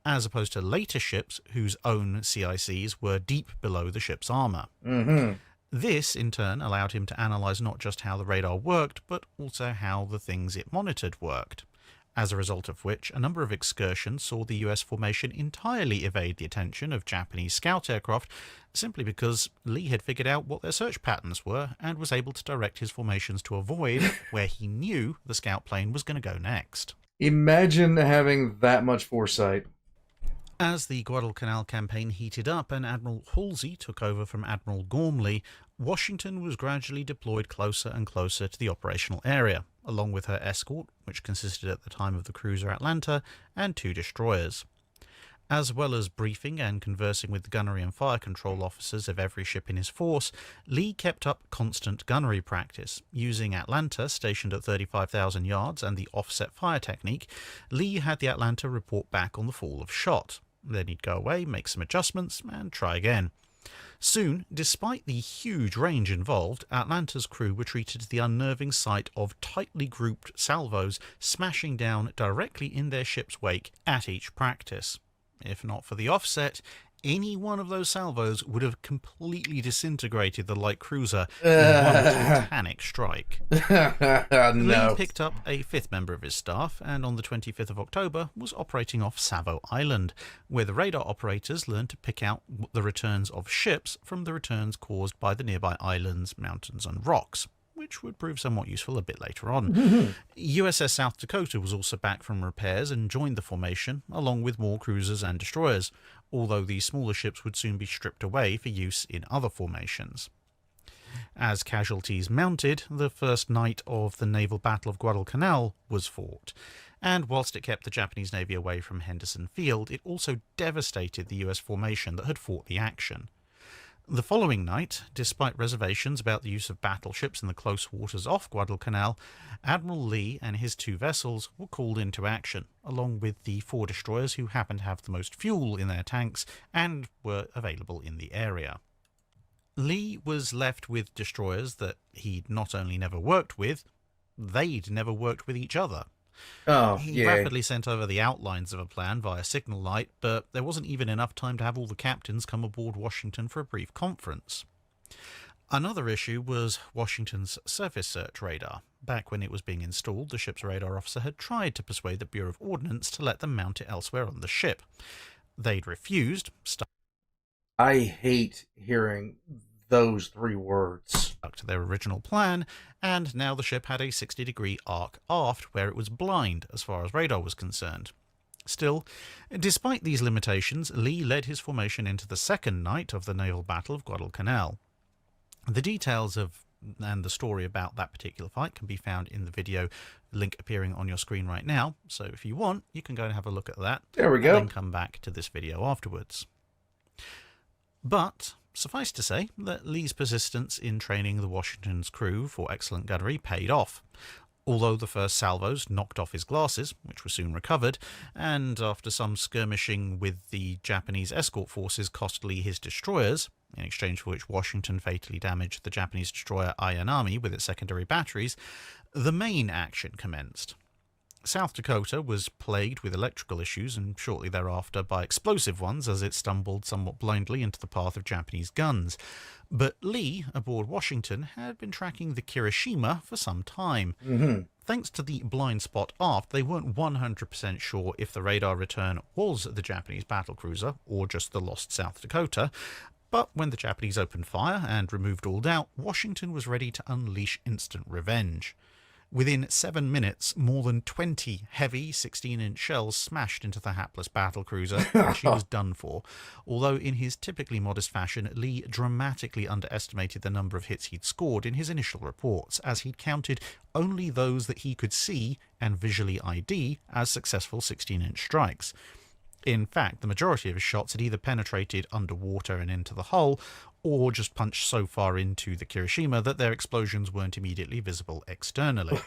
as opposed to later ships whose own CICs were deep below the ship's armour. This, in turn, allowed him to analyse not just how the radar worked, but also how the things it monitored worked. As a result of which, a number of excursions saw the US formation entirely evade the attention of Japanese scout aircraft, simply because Lee had figured out what their search patterns were and was able to direct his formations to avoid where he knew the scout plane was going to go next. Imagine having that much foresight. As the Guadalcanal campaign heated up and Admiral Halsey took over from Admiral Gormley, Washington was gradually deployed closer and closer to the operational area, along with her escort, which consisted at the time of the cruiser Atlanta, and 2 destroyers. As well as briefing and conversing with the gunnery and fire control officers of every ship in his force, Lee kept up constant gunnery practice. Using Atlanta, stationed at 35,000 yards, and the offset fire technique, Lee had the Atlanta report back on the fall of shot. Then he'd go away, make some adjustments, and try again. Soon, despite the huge range involved, Atlanta's crew were treated to the unnerving sight of tightly grouped salvos smashing down directly in their ship's wake at each practice. If not for the offset, any one of those salvos would have completely disintegrated the light cruiser in one titanic strike. No. Lee picked up a fifth member of his staff and on the 25th of October was operating off Savo Island, where the radar operators learned to pick out the returns of ships from the returns caused by the nearby islands, mountains and rocks, which would prove somewhat useful a bit later on. USS South Dakota was also back from repairs and joined the formation, along with more cruisers and destroyers, although these smaller ships would soon be stripped away for use in other formations. As casualties mounted, the first night of the naval battle of Guadalcanal was fought, and whilst it kept the Japanese Navy away from Henderson Field, it also devastated the US formation that had fought the action. The following night, despite reservations about the use of battleships in the close waters off Guadalcanal, Admiral Lee and his two vessels were called into action, along with the four destroyers who happened to have the most fuel in their tanks and were available in the area. Lee was left with destroyers that he'd not only never worked with, they'd never worked with each other. He rapidly sent over the outlines of a plan via signal light, but there wasn't even enough time to have all the captains come aboard Washington for a brief conference. Another issue was Washington's surface search radar. Back when it was being installed, the ship's radar officer had tried to persuade the Bureau of Ordnance to let them mount it elsewhere on the ship. They'd refused, I hate hearing those three words. Stuck to their original plan, and now the ship had a 60-degree arc aft where it was blind as far as radar was concerned. Still, despite these limitations, Lee led his formation into the second night of the naval battle of Guadalcanal. The details of and the story about that particular fight can be found in the video link appearing on your screen right now, so if you want, you can go and have a look at that. There we go. And then come back to this video afterwards. But suffice to say that Lee's persistence in training the Washington's crew for excellent gunnery paid off. Although the first salvos knocked off his glasses, which were soon recovered, and after some skirmishing with the Japanese escort forces cost Lee his destroyers, in exchange for which Washington fatally damaged the Japanese destroyer Ayanami with its secondary batteries, the main action commenced. South Dakota was plagued with electrical issues and shortly thereafter by explosive ones as it stumbled somewhat blindly into the path of Japanese guns. But Lee, aboard Washington, had been tracking the Kirishima for some time. Thanks to the blind spot aft, they weren't 100% sure if the radar return was the Japanese battlecruiser or just the lost South Dakota. But when the Japanese opened fire and removed all doubt, Washington was ready to unleash instant revenge. Within 7 minutes, more than 20 heavy 16-inch shells smashed into the hapless battlecruiser, and she was done for. Although in his typically modest fashion, Lee dramatically underestimated the number of hits he'd scored in his initial reports, as he'd counted only those that he could see and visually ID as successful 16-inch strikes. In fact, the majority of his shots had either penetrated underwater and into the hull, or just punched so far into the Kirishima that their explosions weren't immediately visible externally.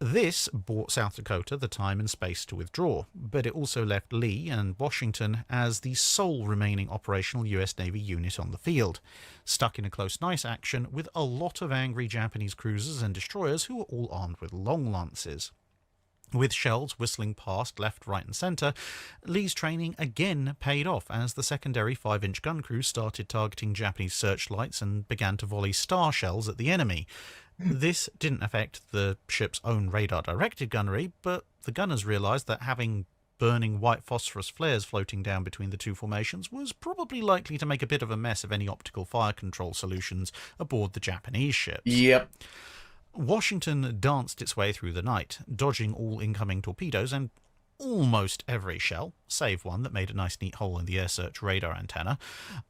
This bought South Dakota the time and space to withdraw, but it also left Lee and Washington as the sole remaining operational US Navy unit on the field, stuck in a close night action with a lot of angry Japanese cruisers and destroyers who were all armed with long lances. With shells whistling past left, right and centre, Lee's training again paid off as the secondary 5-inch gun crews started targeting Japanese searchlights and began to volley star shells at the enemy. This didn't affect the ship's own radar-directed gunnery, but the gunners realised that having burning white phosphorus flares floating down between the two formations was probably likely to make a bit of a mess of any optical fire control solutions aboard the Japanese ships. Yep. Washington danced its way through the night, dodging all incoming torpedoes and almost every shell, save one that made a nice neat hole in the air search radar antenna,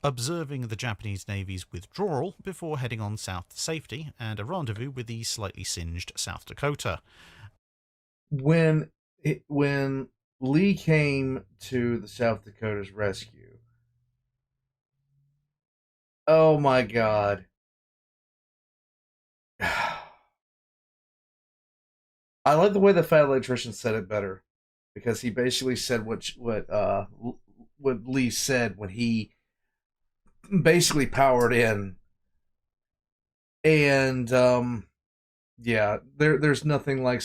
observing the Japanese Navy's withdrawal before heading on south to safety and a rendezvous with the slightly singed South Dakota. When Lee came to the South Dakota's rescue, oh my God. I like the way the fat electrician said it better, because he basically said what Lee said when he basically powered in, and yeah, there's nothing like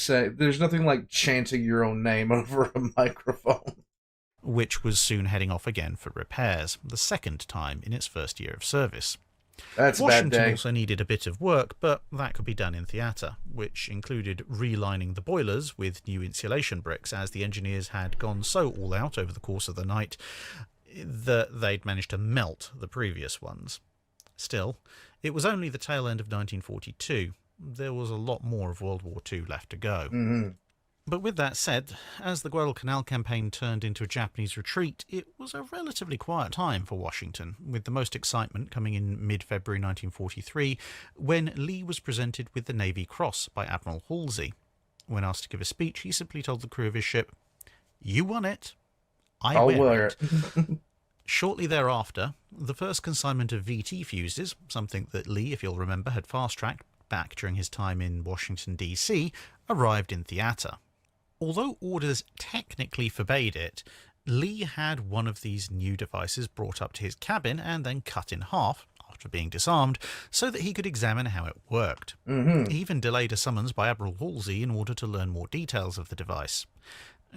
chanting your own name over a microphone. which was soon heading off again for repairs, the second time in its first year of service. That's a bad Washington day. also needed a bit of work, but that could be done in theatre, which included relining the boilers with new insulation bricks, as the engineers had gone so all out over the course of the night that they'd managed to melt the previous ones. Still, it was only the tail end of 1942. There was a lot more of World War II left to go. Mm-hmm. But with that said, as the Guadalcanal campaign turned into a Japanese retreat, it was a relatively quiet time for Washington, with the most excitement coming in mid-February 1943, when Lee was presented with the Navy Cross by Admiral Halsey. When asked to give a speech, he simply told the crew of his ship, "You won it. I'll wear it." Shortly thereafter, the first consignment of VT fuses, something that Lee, if you'll remember, had fast-tracked back during his time in Washington, D.C., arrived in theatre. Although orders technically forbade it, Lee had one of these new devices brought up to his cabin and then cut in half, after being disarmed, so that he could examine how it worked. Mm-hmm. He even delayed a summons by Admiral Halsey in order to learn more details of the device.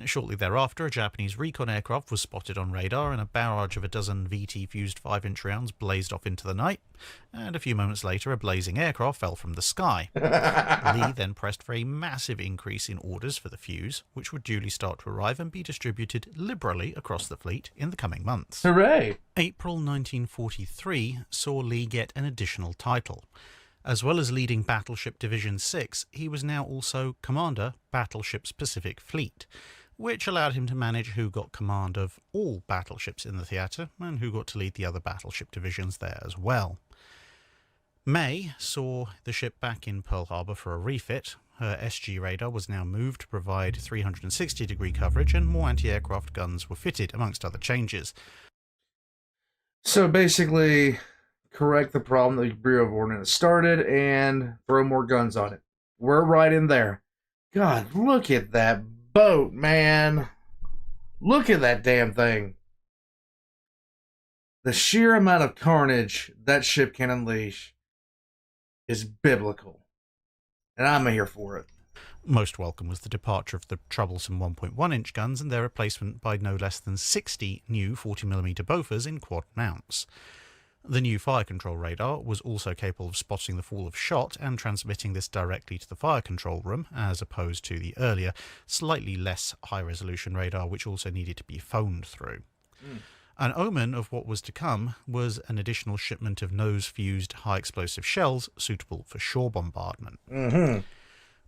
Shortly thereafter, a Japanese recon aircraft was spotted on radar, and a barrage of a dozen VT-fused 5-inch rounds blazed off into the night, and a few moments later a blazing aircraft fell from the sky. Lee then pressed for a massive increase in orders for the fuse, which would duly start to arrive and be distributed liberally across the fleet in the coming months. Hooray! April 1943 saw Lee get an additional title. As well as leading Battleship Division 6, he was now also Commander, Battleships Pacific Fleet, which allowed him to manage who got command of all battleships in the theatre and who got to lead the other battleship divisions there as well. May saw the ship back in Pearl Harbor for a refit. Her SG radar was now moved to provide 360-degree coverage, and more anti-aircraft guns were fitted, amongst other changes. So basically, correct the problem that the Bureau of Ordnance started and throw more guns on it. We're right in there. God, look at that boat, man. Look at that damn thing. The sheer amount of carnage that ship can unleash is biblical. And I'm here for it. Most welcome was the departure of the troublesome 1.1-inch guns and their replacement by no less than 60 new 40mm Bofors in quad mounts. The new fire control radar was also capable of spotting the fall of shot and transmitting this directly to the fire control room, as opposed to the earlier, slightly less high-resolution radar, which also needed to be phoned through. An omen of what was to come was an additional shipment of nose-fused high-explosive shells suitable for shore bombardment. Mm-hmm.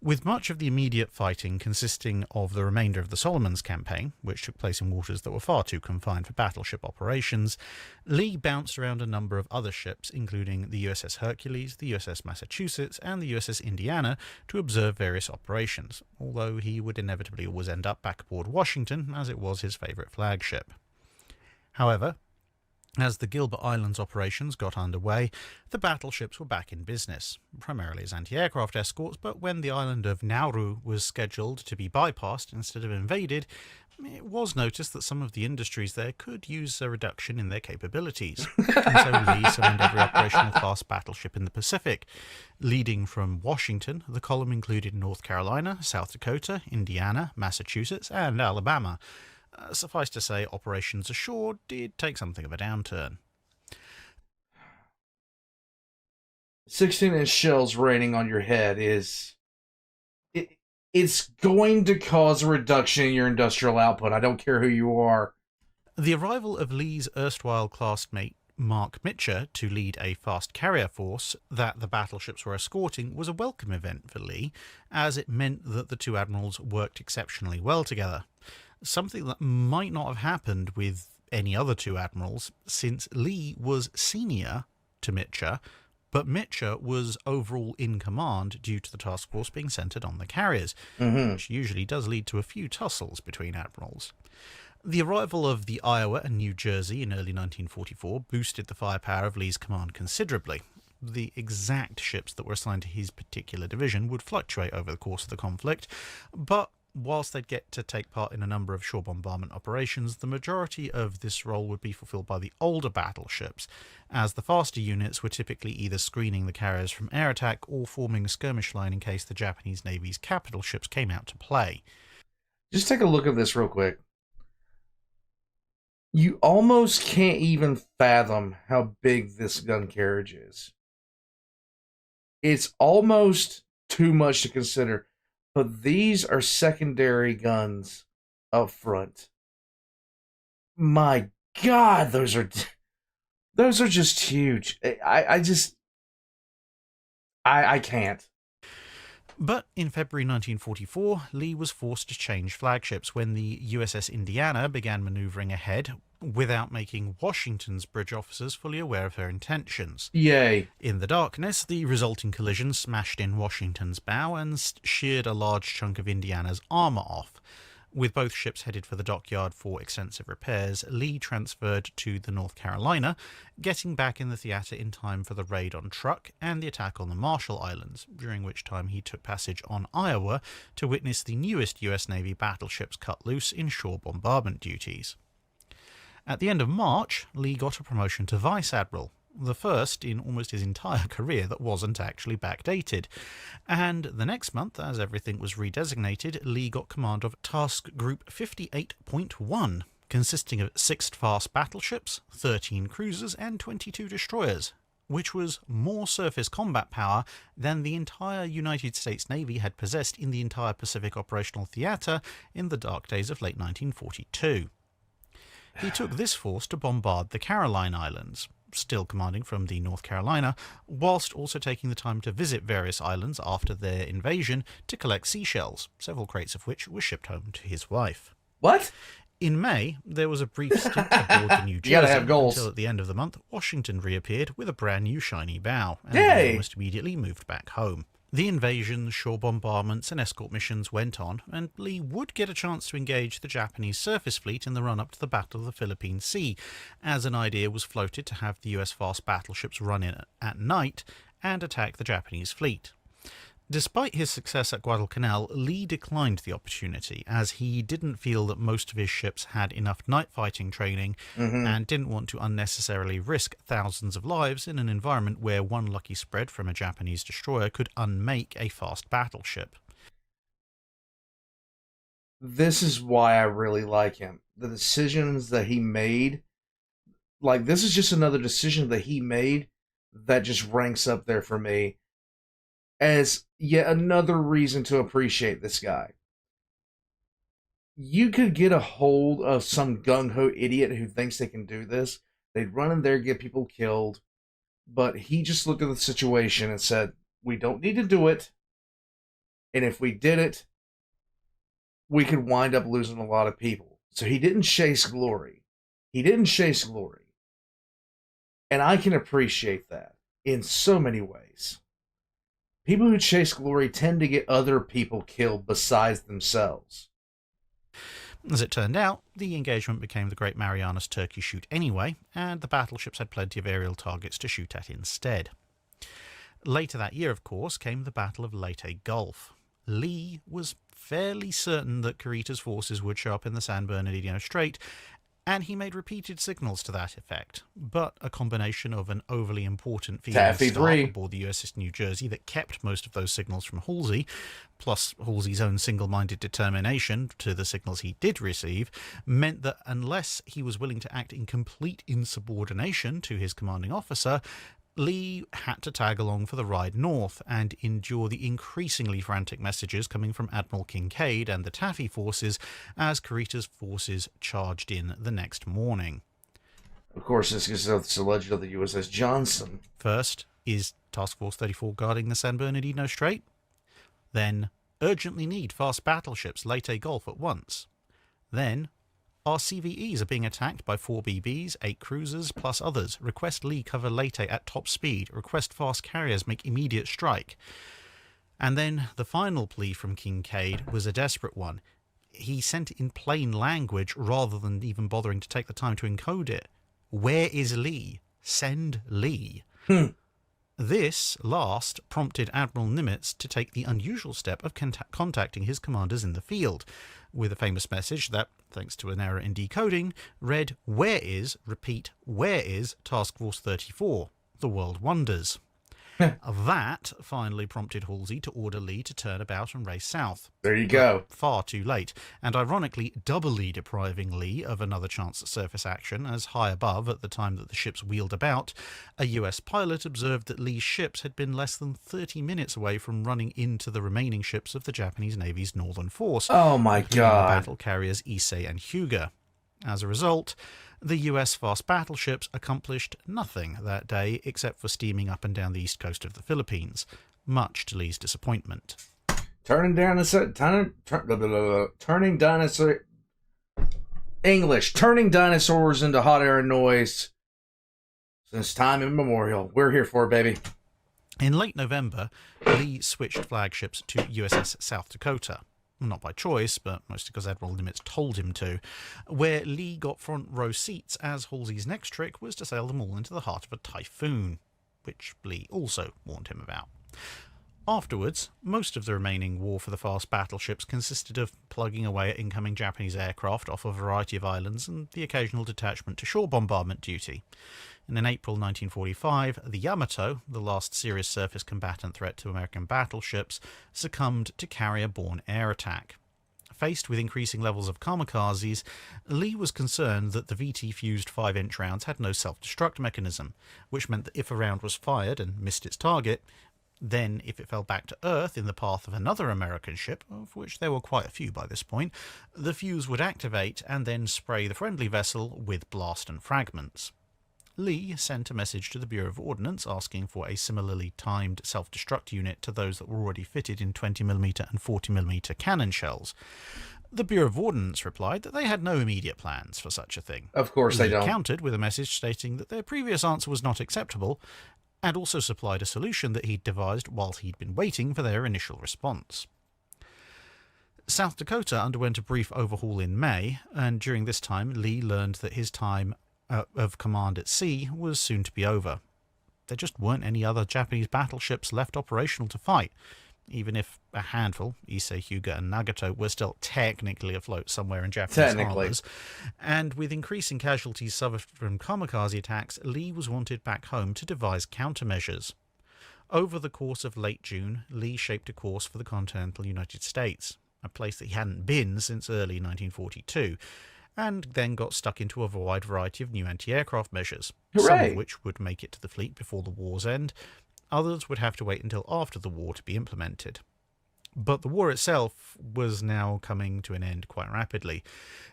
With much of the immediate fighting consisting of the remainder of the Solomons campaign, which took place in waters that were far too confined for battleship operations, Lee bounced around a number of other ships, including the USS Hercules, the USS Massachusetts, and the USS Indiana, to observe various operations, although he would inevitably always end up back aboard Washington, as it was his favourite flagship. However, as the Gilbert Islands operations got underway, the battleships were back in business, primarily as anti-aircraft escorts, but when the island of Nauru was scheduled to be bypassed instead of invaded, it was noticed that some of the industries there could use a reduction in their capabilities. And so Lee summoned every operational fast battleship in the Pacific. Leading from Washington, the column included North Carolina, South Dakota, Indiana, Massachusetts, and Alabama. Suffice to say, operations ashore did take something of a downturn. 16-inch shells raining on your head it's going to cause a reduction in your industrial output. I don't care who you are. The arrival of Lee's erstwhile classmate Mark Mitcher to lead a fast carrier force that the battleships were escorting was a welcome event for Lee, as it meant that the two admirals worked exceptionally well together. Something that might not have happened with any other two admirals, since Lee was senior to Mitcher, but Mitcher was overall in command due to the task force being centred on the carriers, which usually does lead to a few tussles between admirals. The arrival of the Iowa and New Jersey in early 1944 boosted the firepower of Lee's command considerably. The exact ships that were assigned to his particular division would fluctuate over the course of the conflict, but whilst they'd get to take part in a number of shore bombardment operations, the majority of this role would be fulfilled by the older battleships, as the faster units were typically either screening the carriers from air attack or forming a skirmish line in case the Japanese Navy's capital ships came out to play. Just take a look at this real quick. You almost can't even fathom how big this gun carriage is. It's almost too much to consider, but these are secondary guns up front. My God, those are just huge. I can't. But in February 1944, Lee was forced to change flagships when the USS Indiana began manoeuvring ahead without making Washington's bridge officers fully aware of her intentions. Yay. In the darkness, the resulting collision smashed in Washington's bow and sheared a large chunk of Indiana's armour off. With both ships headed for the dockyard for extensive repairs, Lee transferred to the North Carolina, getting back in the theatre in time for the raid on Truk and the attack on the Marshall Islands, during which time he took passage on Iowa to witness the newest US Navy battleships cut loose in shore bombardment duties. At the end of March, Lee got a promotion to Vice Admiral, the first in almost his entire career that wasn't actually backdated. And the next month, as everything was redesignated, Lee got command of Task Group 58.1, consisting of 6 fast battleships, 13 cruisers, and 22 destroyers, which was more surface combat power than the entire United States Navy had possessed in the entire Pacific Operational Theatre in the dark days of late 1942. He took this force to bombard the Caroline Islands, still commanding from the North Carolina, whilst also taking the time to visit various islands after their invasion to collect seashells, several crates of which were shipped home to his wife. What? In May, there was a brief stint aboard the New Jersey You gotta have goals. until at the end of the month, Washington reappeared with a brand new shiny bow, and Yay! almost immediately moved back home. The invasions, shore bombardments, and escort missions went on, and Lee would get a chance to engage the Japanese surface fleet in the run-up to the Battle of the Philippine Sea, as an idea was floated to have the US fast battleships run in at night and attack the Japanese fleet. Despite his success at Guadalcanal, Lee declined the opportunity, as he didn't feel that most of his ships had enough night fighting training and didn't want to unnecessarily risk thousands of lives in an environment where one lucky spread from a Japanese destroyer could unmake a fast battleship. This is why I really like him. The decisions that he made, like, this is just another decision that he made that just ranks up there for me as yet another reason to appreciate this guy. You could get a hold of some gung-ho idiot who thinks they can do this. They'd run in there, get people killed. But he just looked at the situation and said, we don't need to do it. And if we did it, we could wind up losing a lot of people. So he didn't chase glory. He didn't chase glory. And I can appreciate that in so many ways. People who chase glory tend to get other people killed besides themselves. As it turned out, the engagement became the Great Marianas Turkey Shoot anyway, and the battleships had plenty of aerial targets to shoot at instead. Later that year, of course, came the Battle of Leyte Gulf. Lee was fairly certain that Kurita's forces would show up in the San Bernardino Strait, and he made repeated signals to that effect, but a combination of an overly important female staff aboard the USS New Jersey that kept most of those signals from Halsey, plus Halsey's own single-minded determination to the signals he did receive, meant that unless he was willing to act in complete insubordination to his commanding officer, Lee had to tag along for the ride north and endure the increasingly frantic messages coming from Admiral Kinkaid and the Taffy forces as Kurita's forces charged in the next morning. Of course, this is alleged of the USS Johnson. First, is Task Force 34 guarding the San Bernardino Strait? Then, urgently need fast battleships Leyte Gulf at once. Then, our CVEs are being attacked by 4 BBs, 8 cruisers, plus others. Request Lee cover Leyte at top speed. Request fast carriers make immediate strike. And then the final plea from Kinkaid was a desperate one. He sent it in plain language rather than even bothering to take the time to encode it. Where is Lee? Send Lee. This last prompted Admiral Nimitz to take the unusual step of contacting his commanders in the field, with a famous message that, thanks to an error in decoding, read, where is Task Force 34? The world wonders. That finally prompted Halsey to order Lee to turn about and race south. There you go. Far too late, and ironically doubly depriving Lee of another chance at surface action, as high above at the time that the ships wheeled about, a US pilot observed that Lee's ships had been less than 30 minutes away from running into the remaining ships of the Japanese Navy's northern force. Oh my God. The battle carriers Issei and Hyuga. As a result, the US fast battleships accomplished nothing that day except for steaming up and down the east coast of the Philippines, much to Lee's disappointment. Turning dinosaurs into hot air and noise since time immemorial. We're here for it, baby. In late November, Lee switched flagships to USS South Dakota. Not by choice, but mostly because Admiral Nimitz told him to, where Lee got front row seats as Halsey's next trick was to sail them all into the heart of a typhoon, which Lee also warned him about. Afterwards, most of the remaining war for the fast battleships consisted of plugging away at incoming Japanese aircraft off a variety of islands and the occasional detachment to shore bombardment duty. And in April 1945, the Yamato, the last serious surface combatant threat to American battleships, succumbed to carrier-borne air attack. Faced with increasing levels of kamikazes, Lee was concerned that the VT-fused 5-inch rounds had no self-destruct mechanism, which meant that if a round was fired and missed its target, then if it fell back to Earth in the path of another American ship, of which there were quite a few by this point, the fuse would activate and then spray the friendly vessel with blast and fragments. Lee sent a message to the Bureau of Ordnance asking for a similarly timed self-destruct unit to those that were already fitted in 20mm and 40mm cannon shells. The Bureau of Ordnance replied that they had no immediate plans for such a thing. Of course they don't. Lee countered with a message stating that their previous answer was not acceptable, and also supplied a solution that he'd devised while he'd been waiting for their initial response. South Dakota underwent a brief overhaul in May, and during this time Lee learned that his time of command at sea was soon to be over. There just weren't any other Japanese battleships left operational to fight, even if a handful, Issei, Hyuga and Nagato, were still technically afloat somewhere in Japanese harbours. And with increasing casualties suffered from kamikaze attacks, Lee was wanted back home to devise countermeasures. Over the course of late June, Lee shaped a course for the continental United States, a place that he hadn't been since early 1942, and then got stuck into a wide variety of new anti-aircraft measures, some of which would make it to the fleet before the war's end. Others would have to wait until after the war to be implemented. But the war itself was now coming to an end quite rapidly.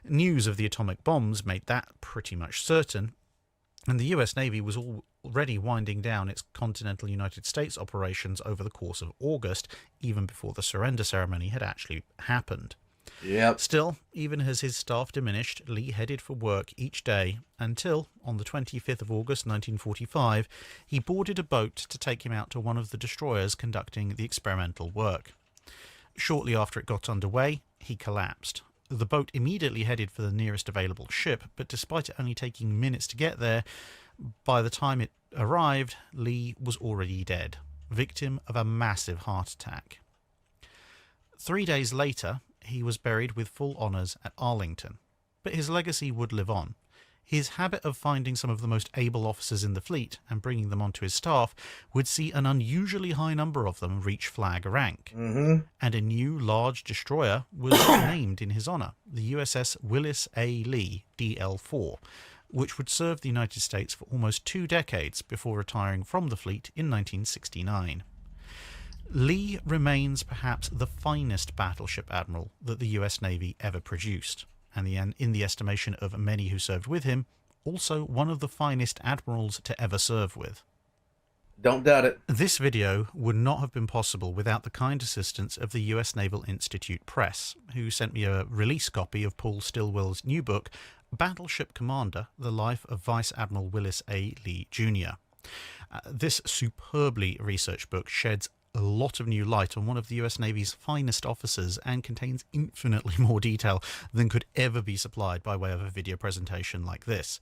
News of the atomic bombs made that pretty much certain, and the US Navy was already winding down its continental United States operations over the course of August, even before the surrender ceremony had actually happened. Yep. Still, even as his staff diminished, Lee headed for work each day until, on the 25th of August 1945, he boarded a boat to take him out to one of the destroyers conducting the experimental work. Shortly after it got underway, he collapsed. The boat immediately headed for the nearest available ship, but despite it only taking minutes to get there, by the time it arrived, Lee was already dead, victim of a massive heart attack. 3 days later, he was buried with full honours at Arlington, but his legacy would live on. His habit of finding some of the most able officers in the fleet and bringing them onto his staff would see an unusually high number of them reach flag rank. And a new large destroyer was named in his honour, the USS Willis A. Lee, DL-4, which would serve the United States for almost 2 decades before retiring from the fleet in 1969. Lee remains perhaps the finest battleship admiral that the US Navy ever produced, and in the estimation of many who served with him, also one of the finest admirals to ever serve with. Don't doubt it. This video would not have been possible without the kind assistance of the US Naval Institute Press, who sent me a release copy of Paul Stilwell's new book, Battleship Commander, The Life of Vice Admiral Willis A. Lee, Jr. This superbly researched book sheds a lot of new light on one of the US Navy's finest officers and contains infinitely more detail than could ever be supplied by way of a video presentation like this.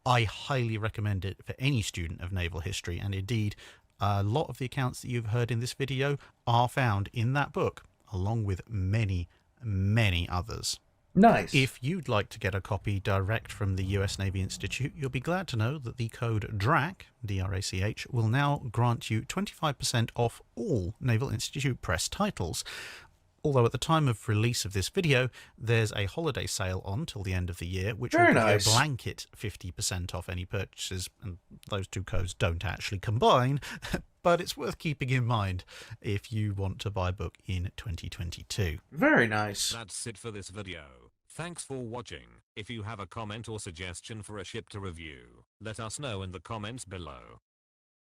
I highly recommend it for any student of naval history, and indeed a lot of the accounts that you've heard in this video are found in that book, along with many, many others. Nice. If you'd like to get a copy direct from the US Navy Institute, you'll be glad to know that the code DRACH, D-R-A-C-H, will now grant you 25% off all Naval Institute Press titles. Although at the time of release of this video, there's a holiday sale on till the end of the year, which will give you a blanket 50% off any purchases, and those two codes don't actually combine, but it's worth keeping in mind if you want to buy a book in 2022. Very nice. That's it for this video. Thanks for watching. If you have a comment or suggestion for a ship to review, let us know in the comments below.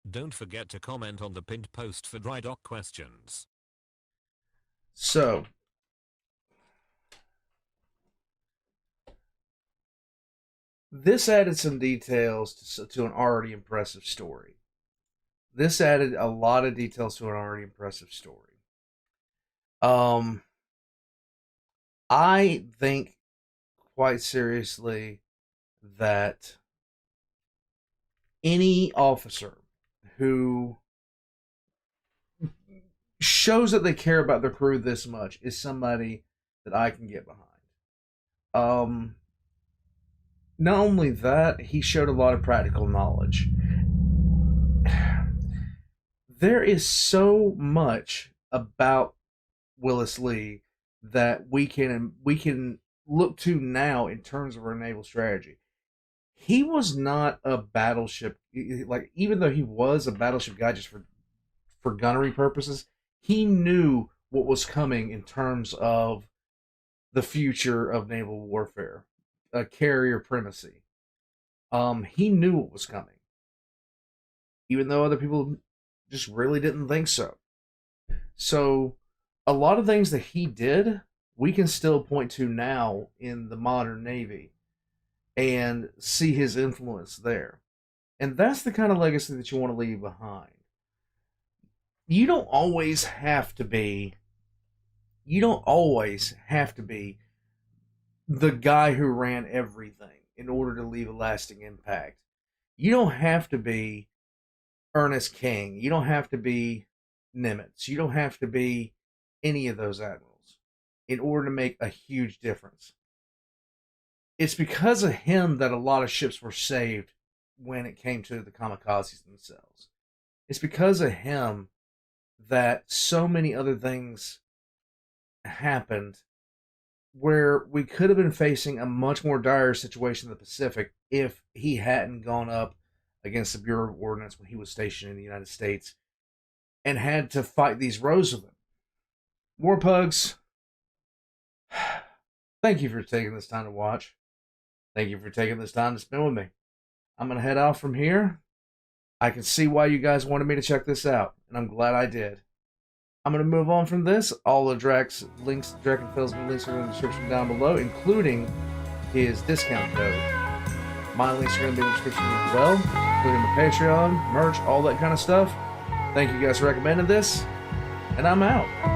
Don't forget to comment on the pinned post for dry dock questions. So, this added some details to an already impressive story. This added a lot of details to an already impressive story. I think quite seriously that any officer who shows that they care about their crew this much is somebody that I can get behind. Not only that, he showed a lot of practical knowledge. There is so much about Willis Lee that we can look to now in terms of our naval strategy. He was not a battleship, like, even though he was a battleship guy just for gunnery purposes, he knew what was coming in terms of the future of naval warfare, a carrier primacy. He knew what was coming, even though other people just really didn't think so. So, a lot of things that he did, we can still point to now in the modern Navy and see his influence there. And that's the kind of legacy that you want to leave behind. You don't always have to be the guy who ran everything in order to leave a lasting impact. You don't have to be Ernest King. You don't have to be Nimitz. You don't have to be any of those admirals in order to make a huge difference. It's because of him that a lot of ships were saved when it came to the kamikazes themselves. It's because of him that so many other things happened where we could have been facing a much more dire situation in the Pacific if he hadn't gone up against the Bureau of Ordnance when he was stationed in the United States and had to fight these rows with him. Warpugs, thank you for taking this time to watch. Thank you for taking this time to spend with me. I'm going to head off from here. I can see why you guys wanted me to check this out, and I'm glad I did. I'm going to move on from this. All of Drachinifels links are in the description down below, including his discount code. My links are going to be in the description as well, including the Patreon, merch, all that kind of stuff. Thank you guys for recommending this, and I'm out.